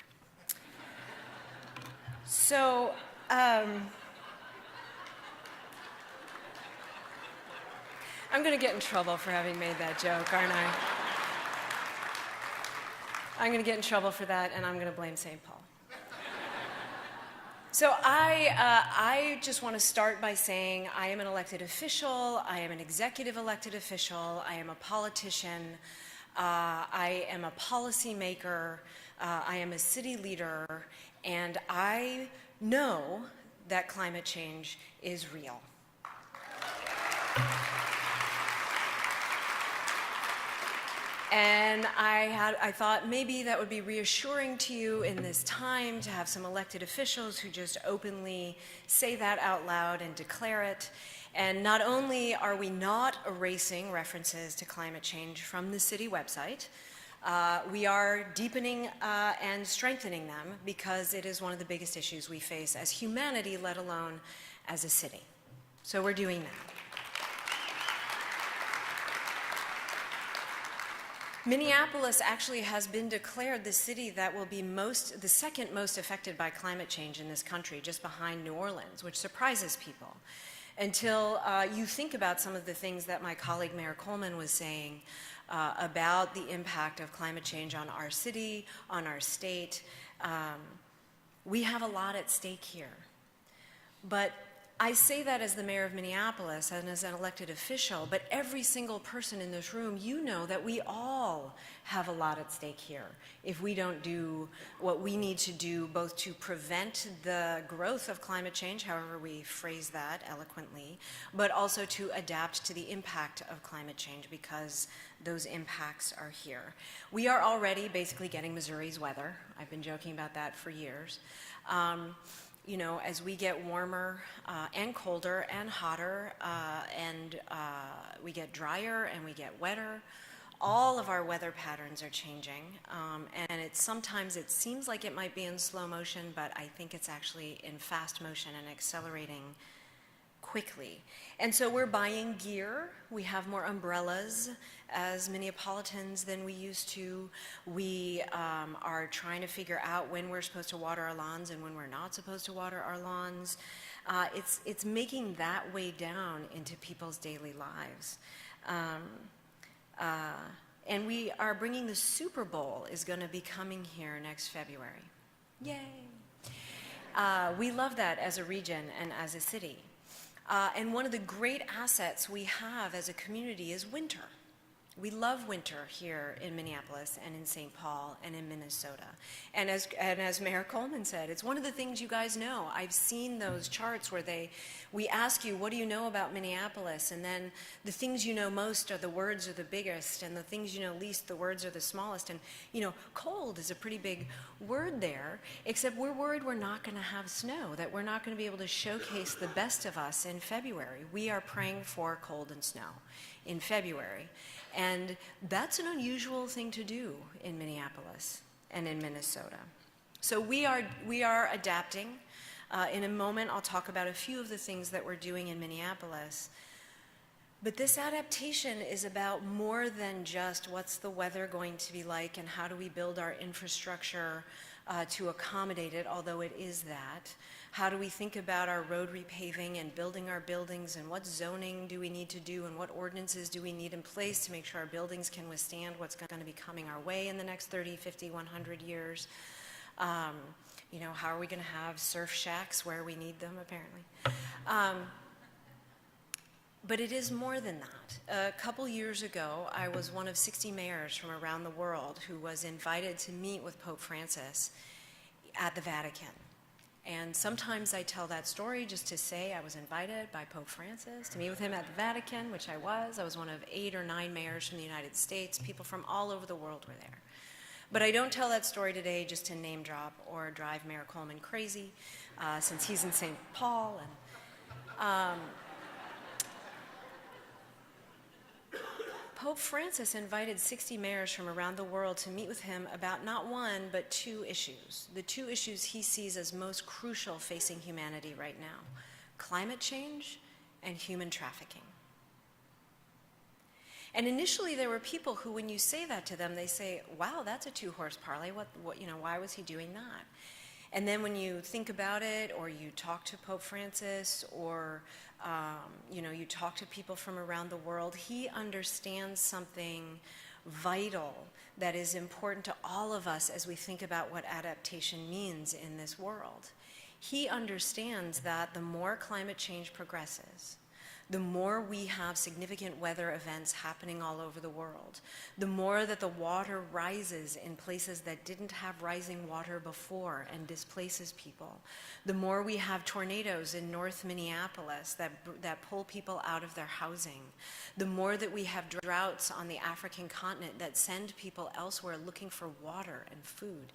So, I'm going to get in trouble for having made that joke, aren't I? I'm going to get in trouble for that, and I'm going to blame St. Paul. So I just want to start by saying I am an elected official, I am an executive elected official, I am a politician, I am a policymaker, I am a city leader, and I know that climate change is real. And I thought maybe that would be reassuring to you in this time to have some elected officials who just openly say that out loud and declare it. And not only are we not erasing references to climate change from the city website, we are deepening and strengthening them because it is one of the biggest issues we face as humanity, let alone as a city. So we're doing that. Minneapolis actually has been declared the city that will be the second most affected by climate change in this country, just behind New Orleans, which surprises people. until you think about some of the things that my colleague Mayor Coleman was saying about the impact of climate change on our city, on our state. We have a lot at stake here. But I say that as the mayor of Minneapolis and as an elected official, but every single person in this room, you know that we all have a lot at stake here if we don't do what we need to do both to prevent the growth of climate change, however we phrase that eloquently, but also to adapt to the impact of climate change because those impacts are here. We are already basically getting Missouri's weather. I've been joking about that for years. You know, as we get warmer and colder and hotter and we get drier and we get wetter, all of our weather patterns are changing. And sometimes it seems like it might be in slow motion, but I think it's actually in fast motion and accelerating quickly. And so we're buying gear. We have more umbrellas as Minneapolitans than we used to. We are trying to figure out when we're supposed to water our lawns and when we're not supposed to water our lawns. It's making that way down into people's daily lives. And we are bringing the Super Bowl is going to be coming here next February. Yay! We love that as a region and as a city. And one of the great assets we have as a community is winter. We love winter here in Minneapolis and in St. Paul and in Minnesota. And as Mayor Coleman said, it's one of the things you guys know. I've seen those charts where we ask you, what do you know about Minneapolis? And then the things you know most are the words are the biggest, and the things you know least, the words are the smallest. And, you know, cold is a pretty big word there, except we're worried we're not going to have snow, that we're not going to be able to showcase the best of us in February. We are praying for cold and snow in February. And that's an unusual thing to do in Minneapolis and in Minnesota. So we are adapting. In a moment, I'll talk about a few of the things that we're doing in Minneapolis. But this adaptation is about more than just what's the weather going to be like and how do we build our infrastructure to accommodate it, although it is that. How do we think about our road repaving and building our buildings, and what zoning do we need to do, and what ordinances do we need in place to make sure our buildings can withstand what's going to be coming our way in the next 30, 50, 100 years. You know, how are we going to have surf shacks where we need them, apparently? But it is more than that. A couple years ago, I was one of 60 mayors from around the world who was invited to meet with Pope Francis at the Vatican. And sometimes I tell that story just to say I was invited by Pope Francis to meet with him at the Vatican, which I was. I was one of 8 or 9 mayors from the United States. People from all over the world were there. But I don't tell that story today just to name drop or drive Mayor Coleman crazy, since he's in St. Paul. And Pope Francis invited 60 mayors from around the world to meet with him about not one, but 2 issues. The 2 issues he sees as most crucial facing humanity right now: climate change and human trafficking. And initially there were people who, when you say that to them, they say, wow, that's a 2-horse parlay. What, you know, why was he doing that? And then when you think about it, or you talk to Pope Francis, or you know, you talk to people from around the world, he understands something vital that is important to all of us as we think about what adaptation means in this world. He understands that the more climate change progresses, the more we have significant weather events happening all over the world, the more that the water rises in places that didn't have rising water before and displaces people, the more we have tornadoes in North Minneapolis that pull people out of their housing, the more that we have droughts on the African continent that send people elsewhere looking for water and food.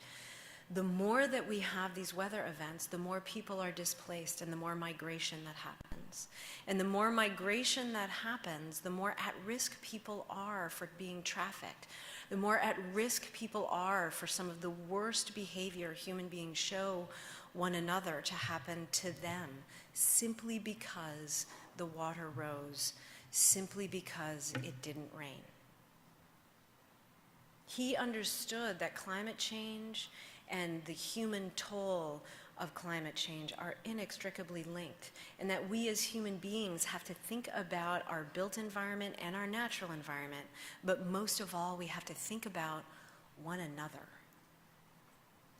The more that we have these weather events, the more people are displaced and the more migration that happens. And the more migration that happens, the more at risk people are for being trafficked. The more at risk people are for some of the worst behavior human beings show one another to happen to them, simply because the water rose, simply because it didn't rain. He understood that climate change and the human toll of climate change are inextricably linked, and that we as human beings have to think about our built environment and our natural environment, but most of all, we have to think about one another.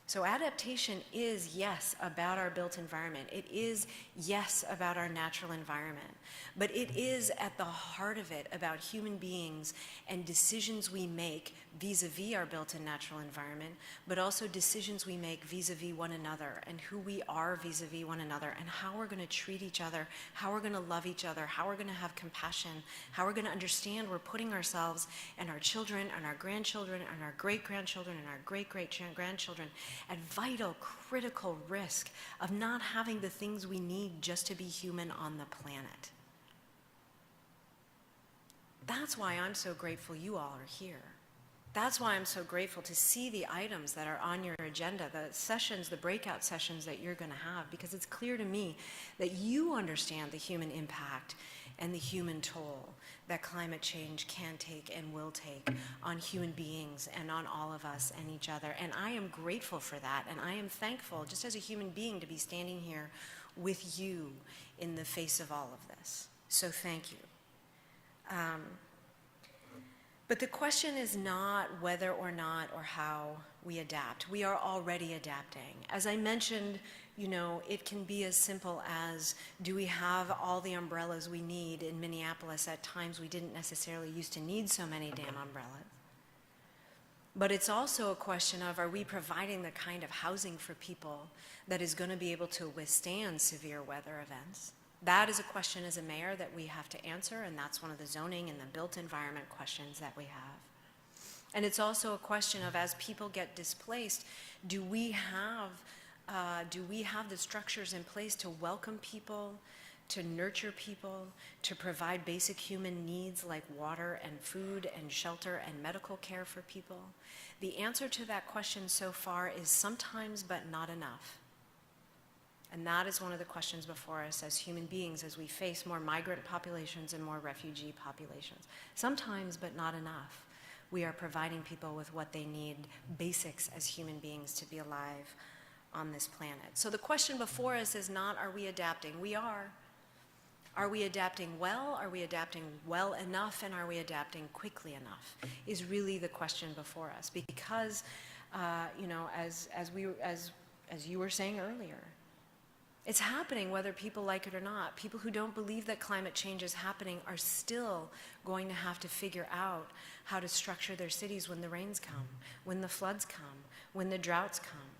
So adaptation is, yes, about our built environment. It is, yes, about our natural environment. But it is at the heart of it about human beings and decisions we make vis-a-vis our built and natural environment, but also decisions we make vis-a-vis one another and who we are vis-a-vis one another and how we're going to treat each other, how we're going to love each other, how we're going to have compassion, how we're going to understand we're putting ourselves and our children and our grandchildren and our great-grandchildren and our great-great-grandchildren at vital, critical risk of not having the things we need just to be human on the planet. That's why I'm so grateful you all are here. That's why I'm so grateful to see the items that are on your agenda, the sessions, the breakout sessions that you're going to have, because it's clear to me that you understand the human impact and the human toll that climate change can take and will take on human beings and on all of us and each other. And I am grateful for that, and I am thankful, just as a human being, to be standing here with you in the face of all of this. So thank you. But the question is not whether or not or how we adapt. We are already adapting. As I mentioned, you know, it can be as simple as, do we have all the umbrellas we need in Minneapolis? At times we didn't necessarily used to need so many damn umbrellas. But it's also a question of, are we providing the kind of housing for people that is going to be able to withstand severe weather events? That is a question as a mayor that we have to answer, and that's one of the zoning and the built environment questions that we have. And it's also a question of, as people get displaced, do we have the structures in place to welcome people, to nurture people, to provide basic human needs like water and food and shelter and medical care for people? The answer to that question so far is sometimes, but not enough. And that is one of the questions before us as human beings as we face more migrant populations and more refugee populations. Sometimes, but not enough, we are providing people with what they need, basics as human beings to be alive on this planet. So the question before us is not, are we adapting? We are. Are we adapting well? Are we adapting well enough? And are we adapting quickly enough? Is really the question before us. Because, you know, as you were saying earlier, it's happening whether people like it or not. People who don't believe that climate change is happening are still going to have to figure out how to structure their cities when the rains come, when the floods come, when the droughts come.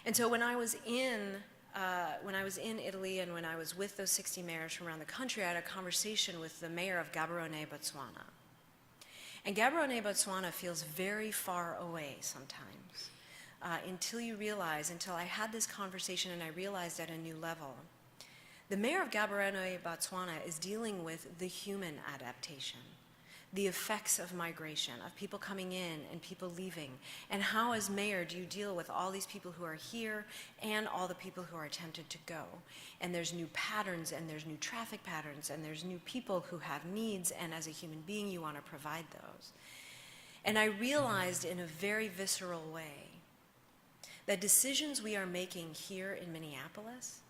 And so when I was in Italy and when I was with those 60 mayors from around the country, I had a conversation with the mayor of Gaborone, Botswana. And Gaborone, Botswana feels very far away sometimes. Until I had this conversation and I realized at a new level, the mayor of Gaborone, Botswana is dealing with the human adaptation, the effects of migration, of people coming in and people leaving, and how as mayor do you deal with all these people who are here and all the people who are attempted to go. And there's new patterns and there's new traffic patterns and there's new people who have needs, and as a human being you want to provide those. And I realized in a very visceral way that decisions we are making here in Minneapolis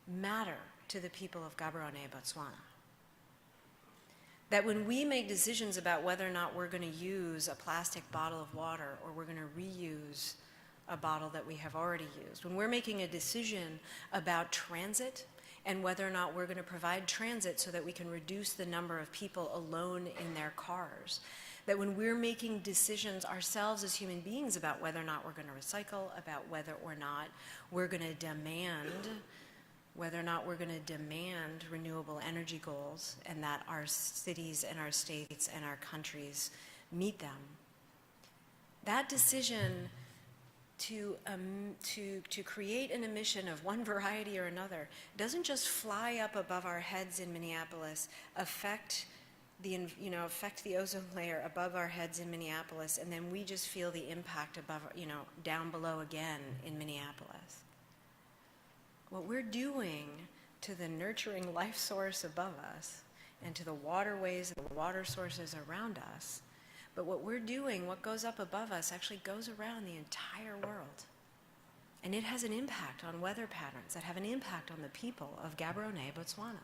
matter to the people of Gaborone, Botswana. That when we make decisions about whether or not we're going to use a plastic bottle of water or we're going to reuse a bottle that we have already used, when we're making a decision about transit and whether or not we're going to provide transit so that we can reduce the number of people alone in their cars, that when we're making decisions ourselves as human beings about whether or not we're going to recycle, about whether or not we're going to demand renewable energy goals and that our cities and our states and our countries meet them, that decision to create an emission of one variety or another doesn't just fly up above our heads in Minneapolis, affect the ozone layer above our heads in Minneapolis, and then we just feel the impact above, down below again in Minneapolis. What we're doing to the nurturing life source above us and to the waterways and the water sources around us, but what we're doing, what goes up above us, actually goes around the entire world. And it has an impact on weather patterns that have an impact on the people of Gaborone, Botswana.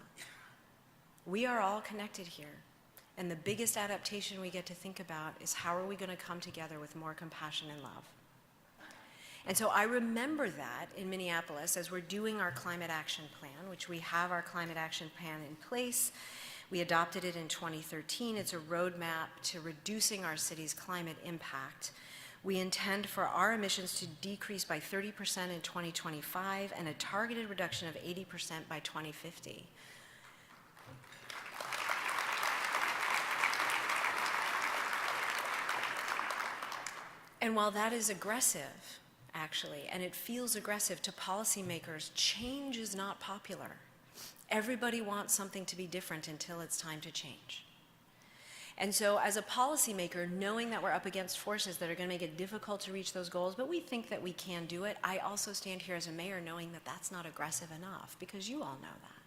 We are all connected here. And the biggest adaptation we get to think about is how are we going to come together with more compassion and love. And so I remember that in Minneapolis as we're doing our climate action plan, which we have our climate action plan in place. We adopted it in 2013. It's a roadmap to reducing our city's climate impact. We intend for our emissions to decrease by 30% in 2025 and a targeted reduction of 80% by 2050. And while that is aggressive, actually, and it feels aggressive to policymakers, change is not popular. Everybody wants something to be different until it's time to change. And so as a policymaker, knowing that we're up against forces that are going to make it difficult to reach those goals, but we think that we can do it, I also stand here as a mayor knowing that that's not aggressive enough, because you all know that,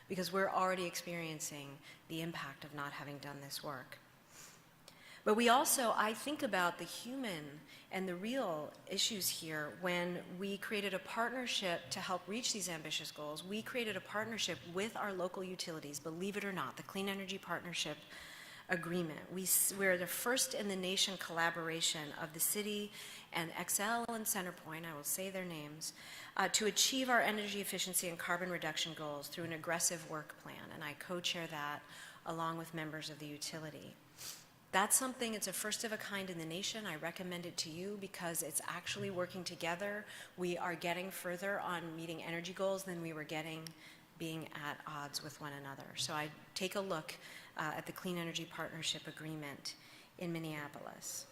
because we're already experiencing the impact of not having done this work. But we also, I think about the human and the real issues here. When we created a partnership to help reach these ambitious goals, we created a partnership with our local utilities, believe it or not, the Clean Energy Partnership Agreement. We're the first in the nation collaboration of the city and XL and Centerpoint, I will say their names, to achieve our energy efficiency and carbon reduction goals through an aggressive work plan. And I co-chair that along with members of the utility. That's something, it's a first of a kind in the nation. I recommend it to you because it's actually working together. We are getting further on meeting energy goals than we were getting being at odds with one another. So I take a look at the Clean Energy Partnership Agreement in Minneapolis.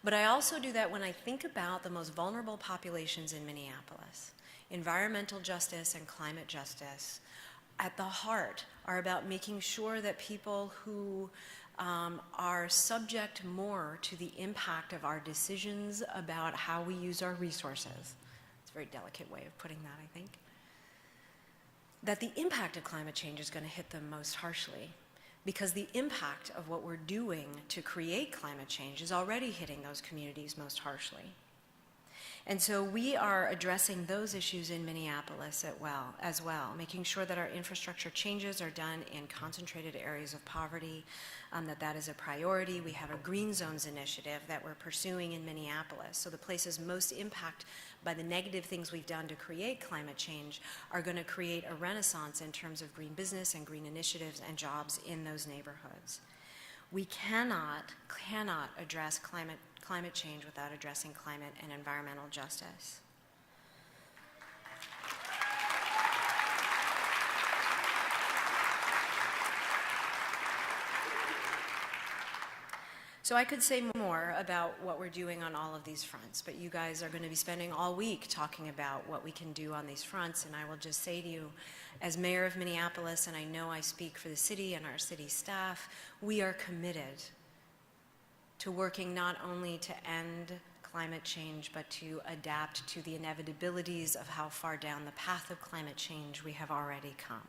But I also do that when I think about the most vulnerable populations in Minneapolis. Environmental justice and climate justice at the heart are about making sure that people who are subject more to the impact of our decisions about how we use our resources. It's a very delicate way of putting that, I think. That the impact of climate change is going to hit them most harshly, because the impact of what we're doing to create climate change is already hitting those communities most harshly. And so we are addressing those issues in Minneapolis as well, making sure that our infrastructure changes are done in concentrated areas of poverty, that is a priority. We have a Green Zones initiative that we're pursuing in Minneapolis. So the places most impacted by the negative things we've done to create climate change are going to create a renaissance in terms of green business and green initiatives and jobs in those neighborhoods. We cannot address climate change without addressing climate and environmental justice. So I could say more about what we're doing on all of these fronts, but you guys are going to be spending all week talking about what we can do on these fronts, and I will just say to you, as mayor of Minneapolis, and I know I speak for the city and our city staff, we are committed to working not only to end climate change, but to adapt to the inevitabilities of how far down the path of climate change we have already come.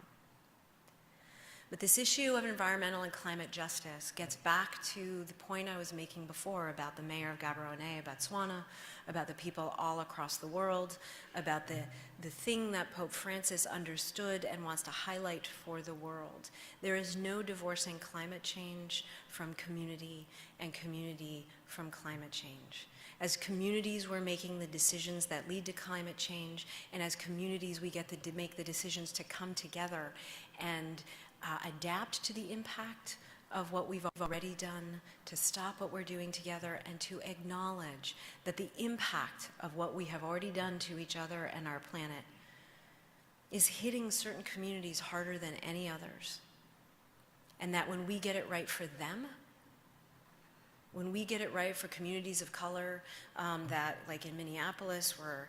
But this issue of environmental and climate justice gets back to the point I was making before about the mayor of Gaborone, Botswana, about the people all across the world, about the thing that Pope Francis understood and wants to highlight for the world. There is no divorcing climate change from community and community from climate change. As communities, we're making the decisions that lead to climate change, and as communities, we get to make the decisions to come together and adapt to the impact of what we've already done, to stop what we're doing together, and to acknowledge that the impact of what we have already done to each other and our planet is hitting certain communities harder than any others. And that when we get it right for them, when we get it right for communities of color that, like in Minneapolis, were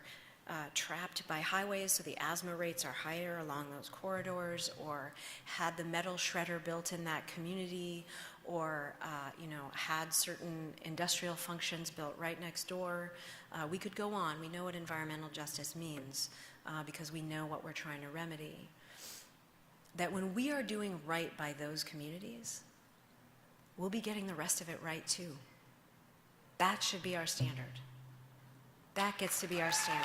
trapped by highways, so the asthma rates are higher along those corridors, or had the metal shredder built in that community, or had certain industrial functions built right next door. We could go on. We know what environmental justice means because we know what we're trying to remedy. That when we are doing right by those communities, we'll be getting the rest of it right too. That should be our standard. That gets to be our standard.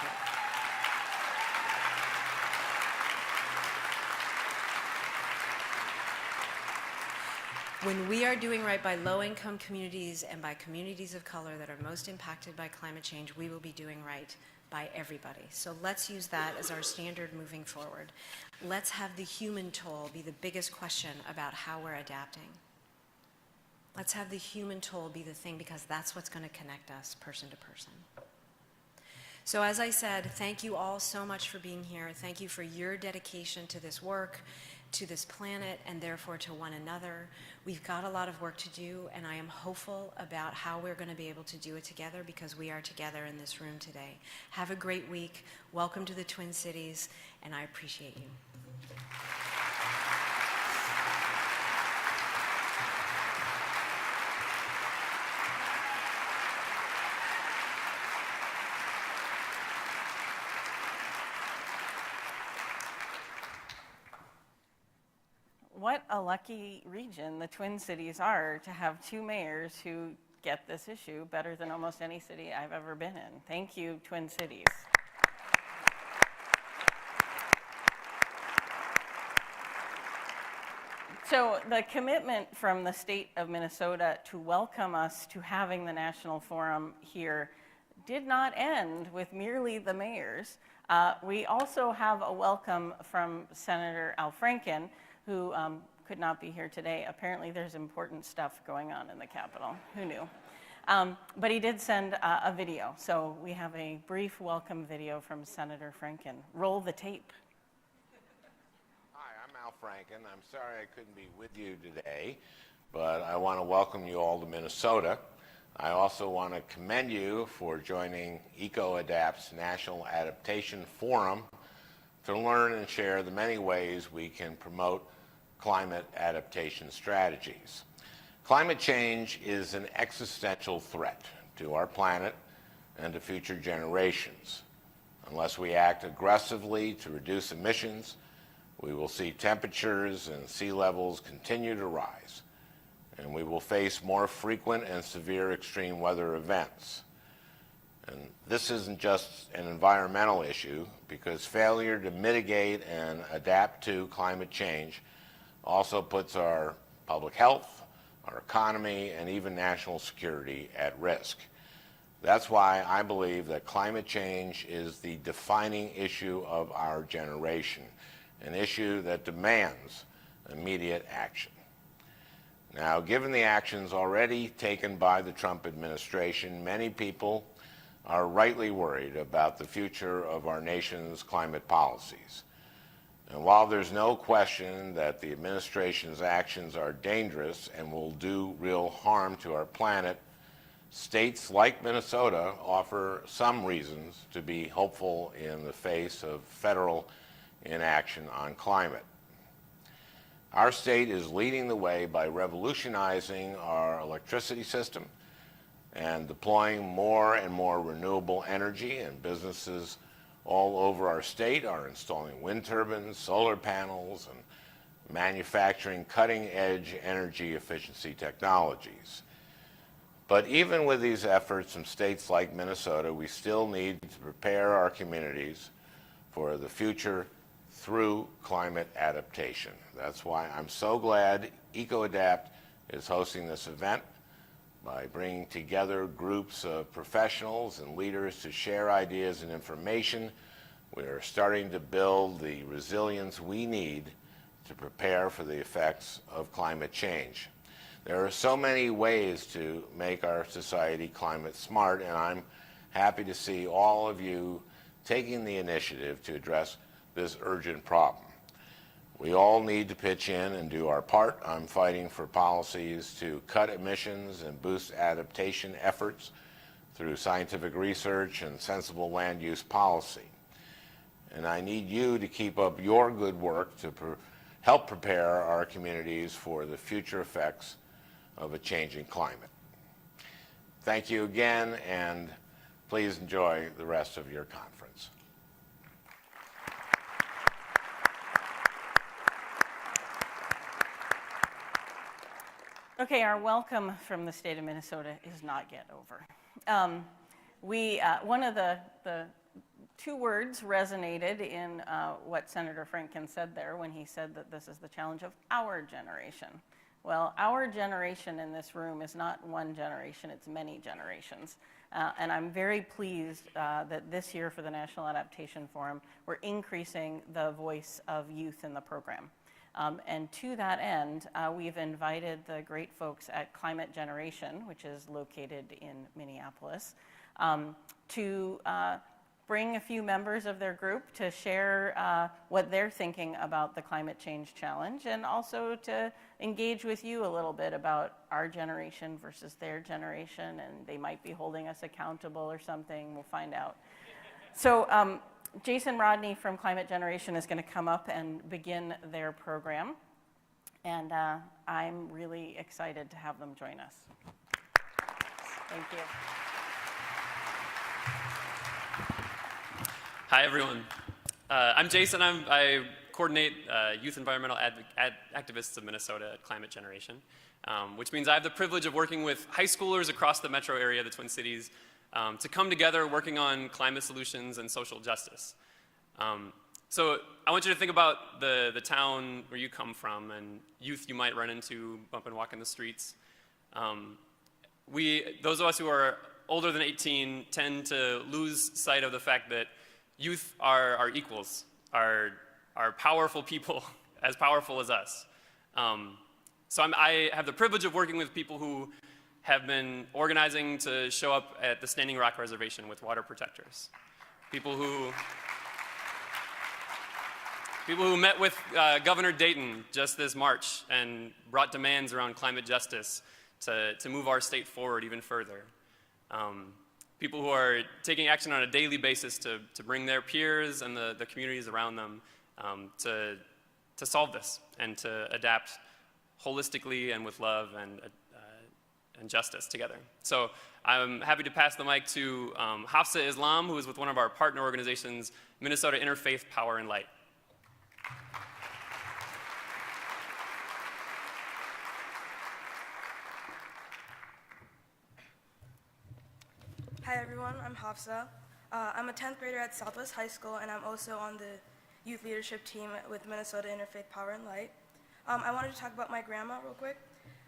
When we are doing right by low-income communities and by communities of color that are most impacted by climate change, we will be doing right by everybody. So let's use that as our standard moving forward. Let's have the human toll be the biggest question about how we're adapting. Let's have the human toll be the thing, because that's what's going to connect us person to person. So as I said, thank you all so much for being here. Thank you for your dedication to this work, to this planet, and therefore to one another. We've got a lot of work to do, and I am hopeful about how we're going to be able to do it together, because we are together in this room today. Have a great week. Welcome to the Twin Cities, and I appreciate you. What a lucky region the Twin Cities are to have two mayors who get this issue better than almost any city I've ever been in. Thank you, Twin Cities. So the commitment from the state of Minnesota to welcome us to having the National Forum here did not end with merely the mayors. We also have a welcome from Senator Al Franken, who could not be here today. Apparently there's important stuff going on in the Capitol. Who knew? But he did send a video. So we have a brief welcome video from Senator Franken. Roll the tape. Hi, I'm Al Franken. I'm sorry I couldn't be with you today, but I want to welcome you all to Minnesota. I also want to commend you for joining EcoAdapt's National Adaptation Forum to learn and share the many ways we can promote climate adaptation strategies. Climate change is an existential threat to our planet and to future generations. Unless we act aggressively to reduce emissions, we will see temperatures and sea levels continue to rise, and we will face more frequent and severe extreme weather events. And this isn't just an environmental issue, because failure to mitigate and adapt to climate change also puts our public health, our economy, and even national security at risk. That's why I believe that climate change is the defining issue of our generation, an issue that demands immediate action. Now, given the actions already taken by the Trump administration, many people are rightly worried about the future of our nation's climate policies. And while there's no question that the administration's actions are dangerous and will do real harm to our planet, states like Minnesota offer some reasons to be hopeful in the face of federal inaction on climate. Our state is leading the way by revolutionizing our electricity system and deploying more and more renewable energy, and businesses all over our state are installing wind turbines, solar panels, and manufacturing cutting-edge energy efficiency technologies. But even with these efforts from states like Minnesota, we still need to prepare our communities for the future through climate adaptation. That's why I'm so glad EcoAdapt is hosting this event, by bringing together groups of professionals and leaders to share ideas and information. We are starting to build the resilience we need to prepare for the effects of climate change. There are so many ways to make our society climate smart, and I'm happy to see all of you taking the initiative to address this urgent problem. We all need to pitch in and do our part. I'm fighting for policies to cut emissions and boost adaptation efforts through scientific research and sensible land use policy. And I need you to keep up your good work to help prepare our communities for the future effects of a changing climate. Thank you again, and please enjoy the rest of your conference. Okay, our welcome from the state of Minnesota is not yet over. one of the two words resonated in what Senator Franken said there when he said that this is the challenge of our generation. Well, our generation in this room is not one generation, it's many generations. And I'm very pleased that this year for the National Adaptation Forum, we're increasing the voice of youth in the program. And to that end, we've invited the great folks at Climate Generation, which is located in Minneapolis, to bring a few members of their group to share what they're thinking about the climate change challenge, and also to engage with you a little bit about our generation versus their generation, and they might be holding us accountable or something. We'll find out. So Jason Rodney from Climate Generation is going to come up and begin their program, and I'm really excited to have them join us. Thank you. Hi, everyone. I'm Jason. I coordinate youth environmental activists of Minnesota at Climate Generation, which means I have the privilege of working with high schoolers across the metro area, the Twin Cities, to come together working on climate solutions and social justice. So I want you to think about the town where you come from and youth you might run into, bump and walk in the streets. Those of us who are older than 18 tend to lose sight of the fact that youth are equals, are powerful people, as powerful as us. So I have the privilege of working with people who have been organizing to show up at the Standing Rock Reservation with water protectors. People who met with Governor Dayton just this March and brought demands around climate justice to move our state forward even further. People who are taking action on a daily basis to bring their peers and the communities around them to solve this and to adapt holistically and with love and justice together. So I'm happy to pass the mic to Hafsa Islam, who is with one of our partner organizations, Minnesota Interfaith Power and Light. Hi everyone, I'm Hafsa. I'm a 10th grader at Southwest High School, and I'm also on the youth leadership team with Minnesota Interfaith Power and Light. I wanted to talk about my grandma real quick.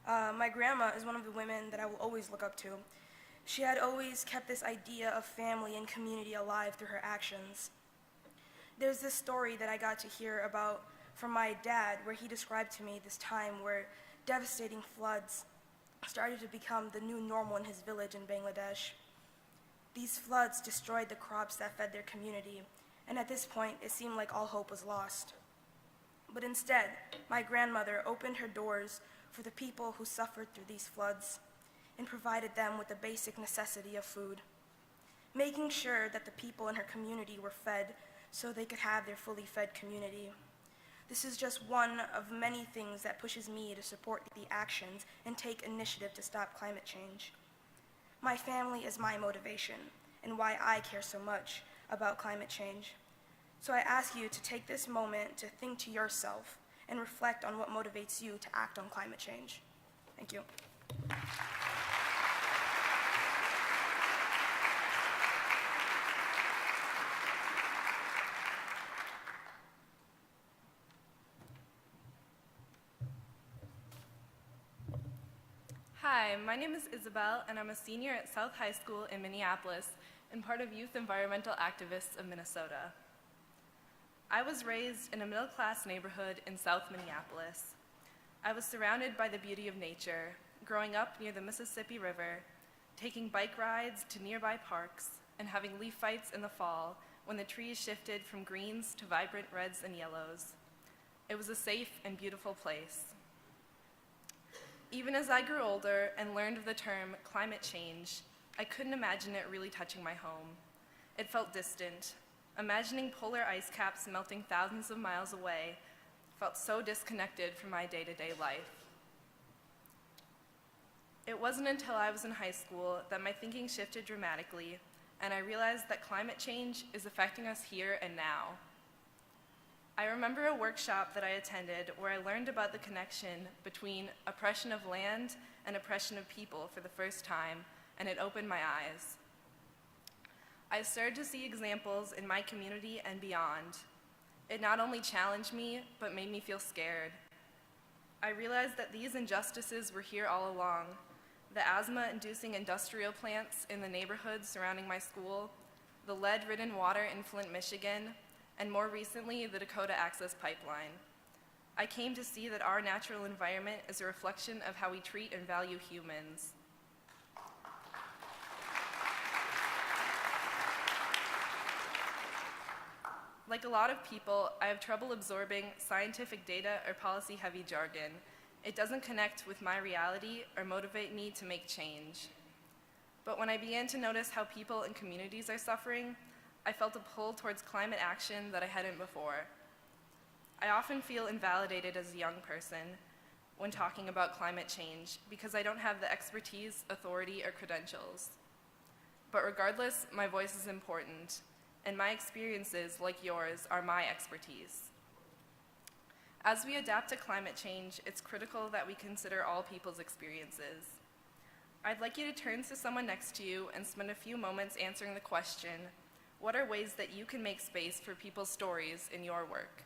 My grandma is one of the women that I will always look up to. She had always kept this idea of family and community alive through her actions. There's this story that I got to hear about from my dad where he described to me this time where devastating floods started to become the new normal in his village in Bangladesh. These floods destroyed the crops that fed their community, and at this point, it seemed like all hope was lost. But instead, my grandmother opened her doors for the people who suffered through these floods and provided them with the basic necessity of food, making sure that the people in her community were fed so they could have their fully fed community. This is just one of many things that pushes me to support the actions and take initiative to stop climate change. My family is my motivation and why I care so much about climate change. So I ask you to take this moment to think to yourself and reflect on what motivates you to act on climate change. Thank you. Hi, my name is Isabel, and I'm a senior at South High School in Minneapolis and part of Youth Environmental Activists of Minnesota. I was raised in a middle-class neighborhood in South Minneapolis. I was surrounded by the beauty of nature, growing up near the Mississippi River, taking bike rides to nearby parks, and having leaf fights in the fall when the trees shifted from greens to vibrant reds and yellows. It was a safe and beautiful place. Even as I grew older and learned of the term climate change, I couldn't imagine it really touching my home. It felt distant. Imagining polar ice caps melting thousands of miles away felt so disconnected from my day-to-day life. It wasn't until I was in high school that my thinking shifted dramatically, and I realized that climate change is affecting us here and now. I remember a workshop that I attended where I learned about the connection between oppression of land and oppression of people for the first time, and it opened my eyes. I started to see examples in my community and beyond. It not only challenged me, but made me feel scared. I realized that these injustices were here all along. The asthma-inducing industrial plants in the neighborhoods surrounding my school, the lead-ridden water in Flint, Michigan, and more recently, the Dakota Access Pipeline. I came to see that our natural environment is a reflection of how we treat and value humans. Like a lot of people, I have trouble absorbing scientific data or policy-heavy jargon. It doesn't connect with my reality or motivate me to make change. But when I began to notice how people and communities are suffering, I felt a pull towards climate action that I hadn't before. I often feel invalidated as a young person when talking about climate change because I don't have the expertise, authority, or credentials. But regardless, my voice is important, and my experiences, like yours, are my expertise. As we adapt to climate change, it's critical that we consider all people's experiences. I'd like you to turn to someone next to you and spend a few moments answering the question, what are ways that you can make space for people's stories in your work?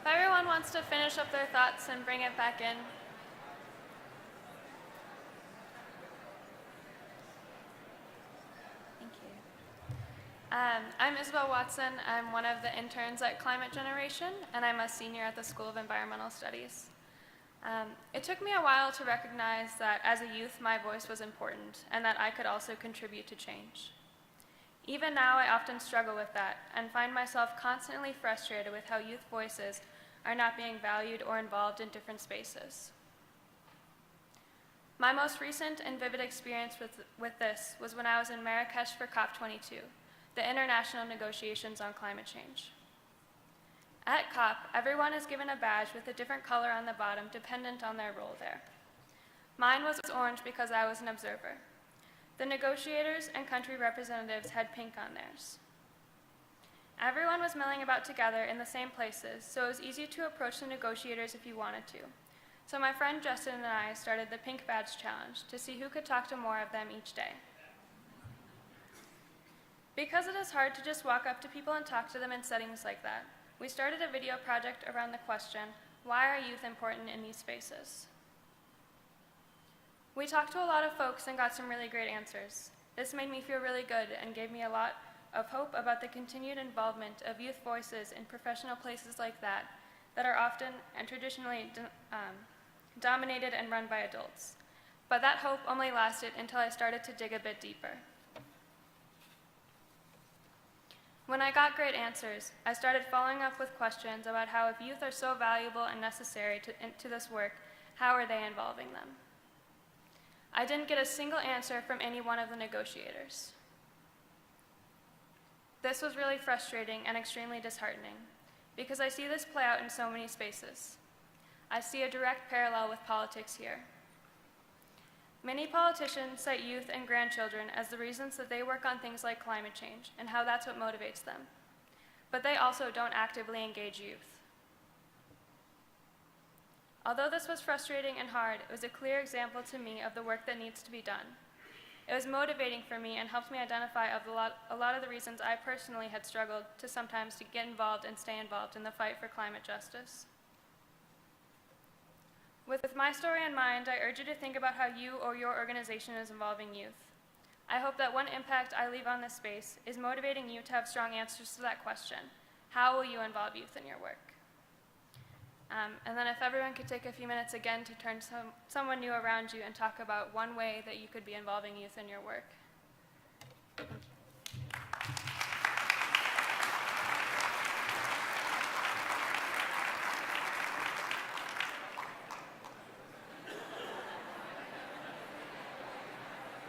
If everyone wants to finish up their thoughts and bring it back in. Thank you. I'm Isabel Watson. I'm one of the interns at Climate Generation, and I'm a senior at the School of Environmental Studies. It took me a while to recognize that as a youth, my voice was important, and that I could also contribute to change. Even now, I often struggle with that and find myself constantly frustrated with how youth voices are not being valued or involved in different spaces. My most recent and vivid experience with this was when I was in Marrakesh for COP22, the international negotiations on climate change. At COP, everyone is given a badge with a different color on the bottom dependent on their role there. Mine was orange because I was an observer. The negotiators and country representatives had pink on theirs. Everyone was milling about together in the same places, so it was easy to approach the negotiators if you wanted to. So my friend Justin and I started the Pink Badge Challenge to see who could talk to more of them each day. Because it is hard to just walk up to people and talk to them in settings like that, we started a video project around the question, why are youth important in these spaces? We talked to a lot of folks and got some really great answers. This made me feel really good and gave me a lot of hope about the continued involvement of youth voices in professional places like that are often and traditionally dominated and run by adults. But that hope only lasted until I started to dig a bit deeper. When I got great answers, I started following up with questions about how if youth are so valuable and necessary to this work, how are they involving them? I didn't get a single answer from any one of the negotiators. This was really frustrating and extremely disheartening, because I see this play out in so many spaces. I see a direct parallel with politics here. Many politicians cite youth and grandchildren as the reasons that they work on things like climate change and how that's what motivates them. But they also don't actively engage youth. Although this was frustrating and hard, it was a clear example to me of the work that needs to be done. It was motivating for me and helped me identify a lot of the reasons I personally had struggled to sometimes to get involved and stay involved in the fight for climate justice. With my story in mind, I urge you to think about how you or your organization is involving youth. I hope that one impact I leave on this space is motivating you to have strong answers to that question. How will you involve youth in your work? And then if everyone could take a few minutes again to turn to someone new around you and talk about one way that you could be involving youth in your work.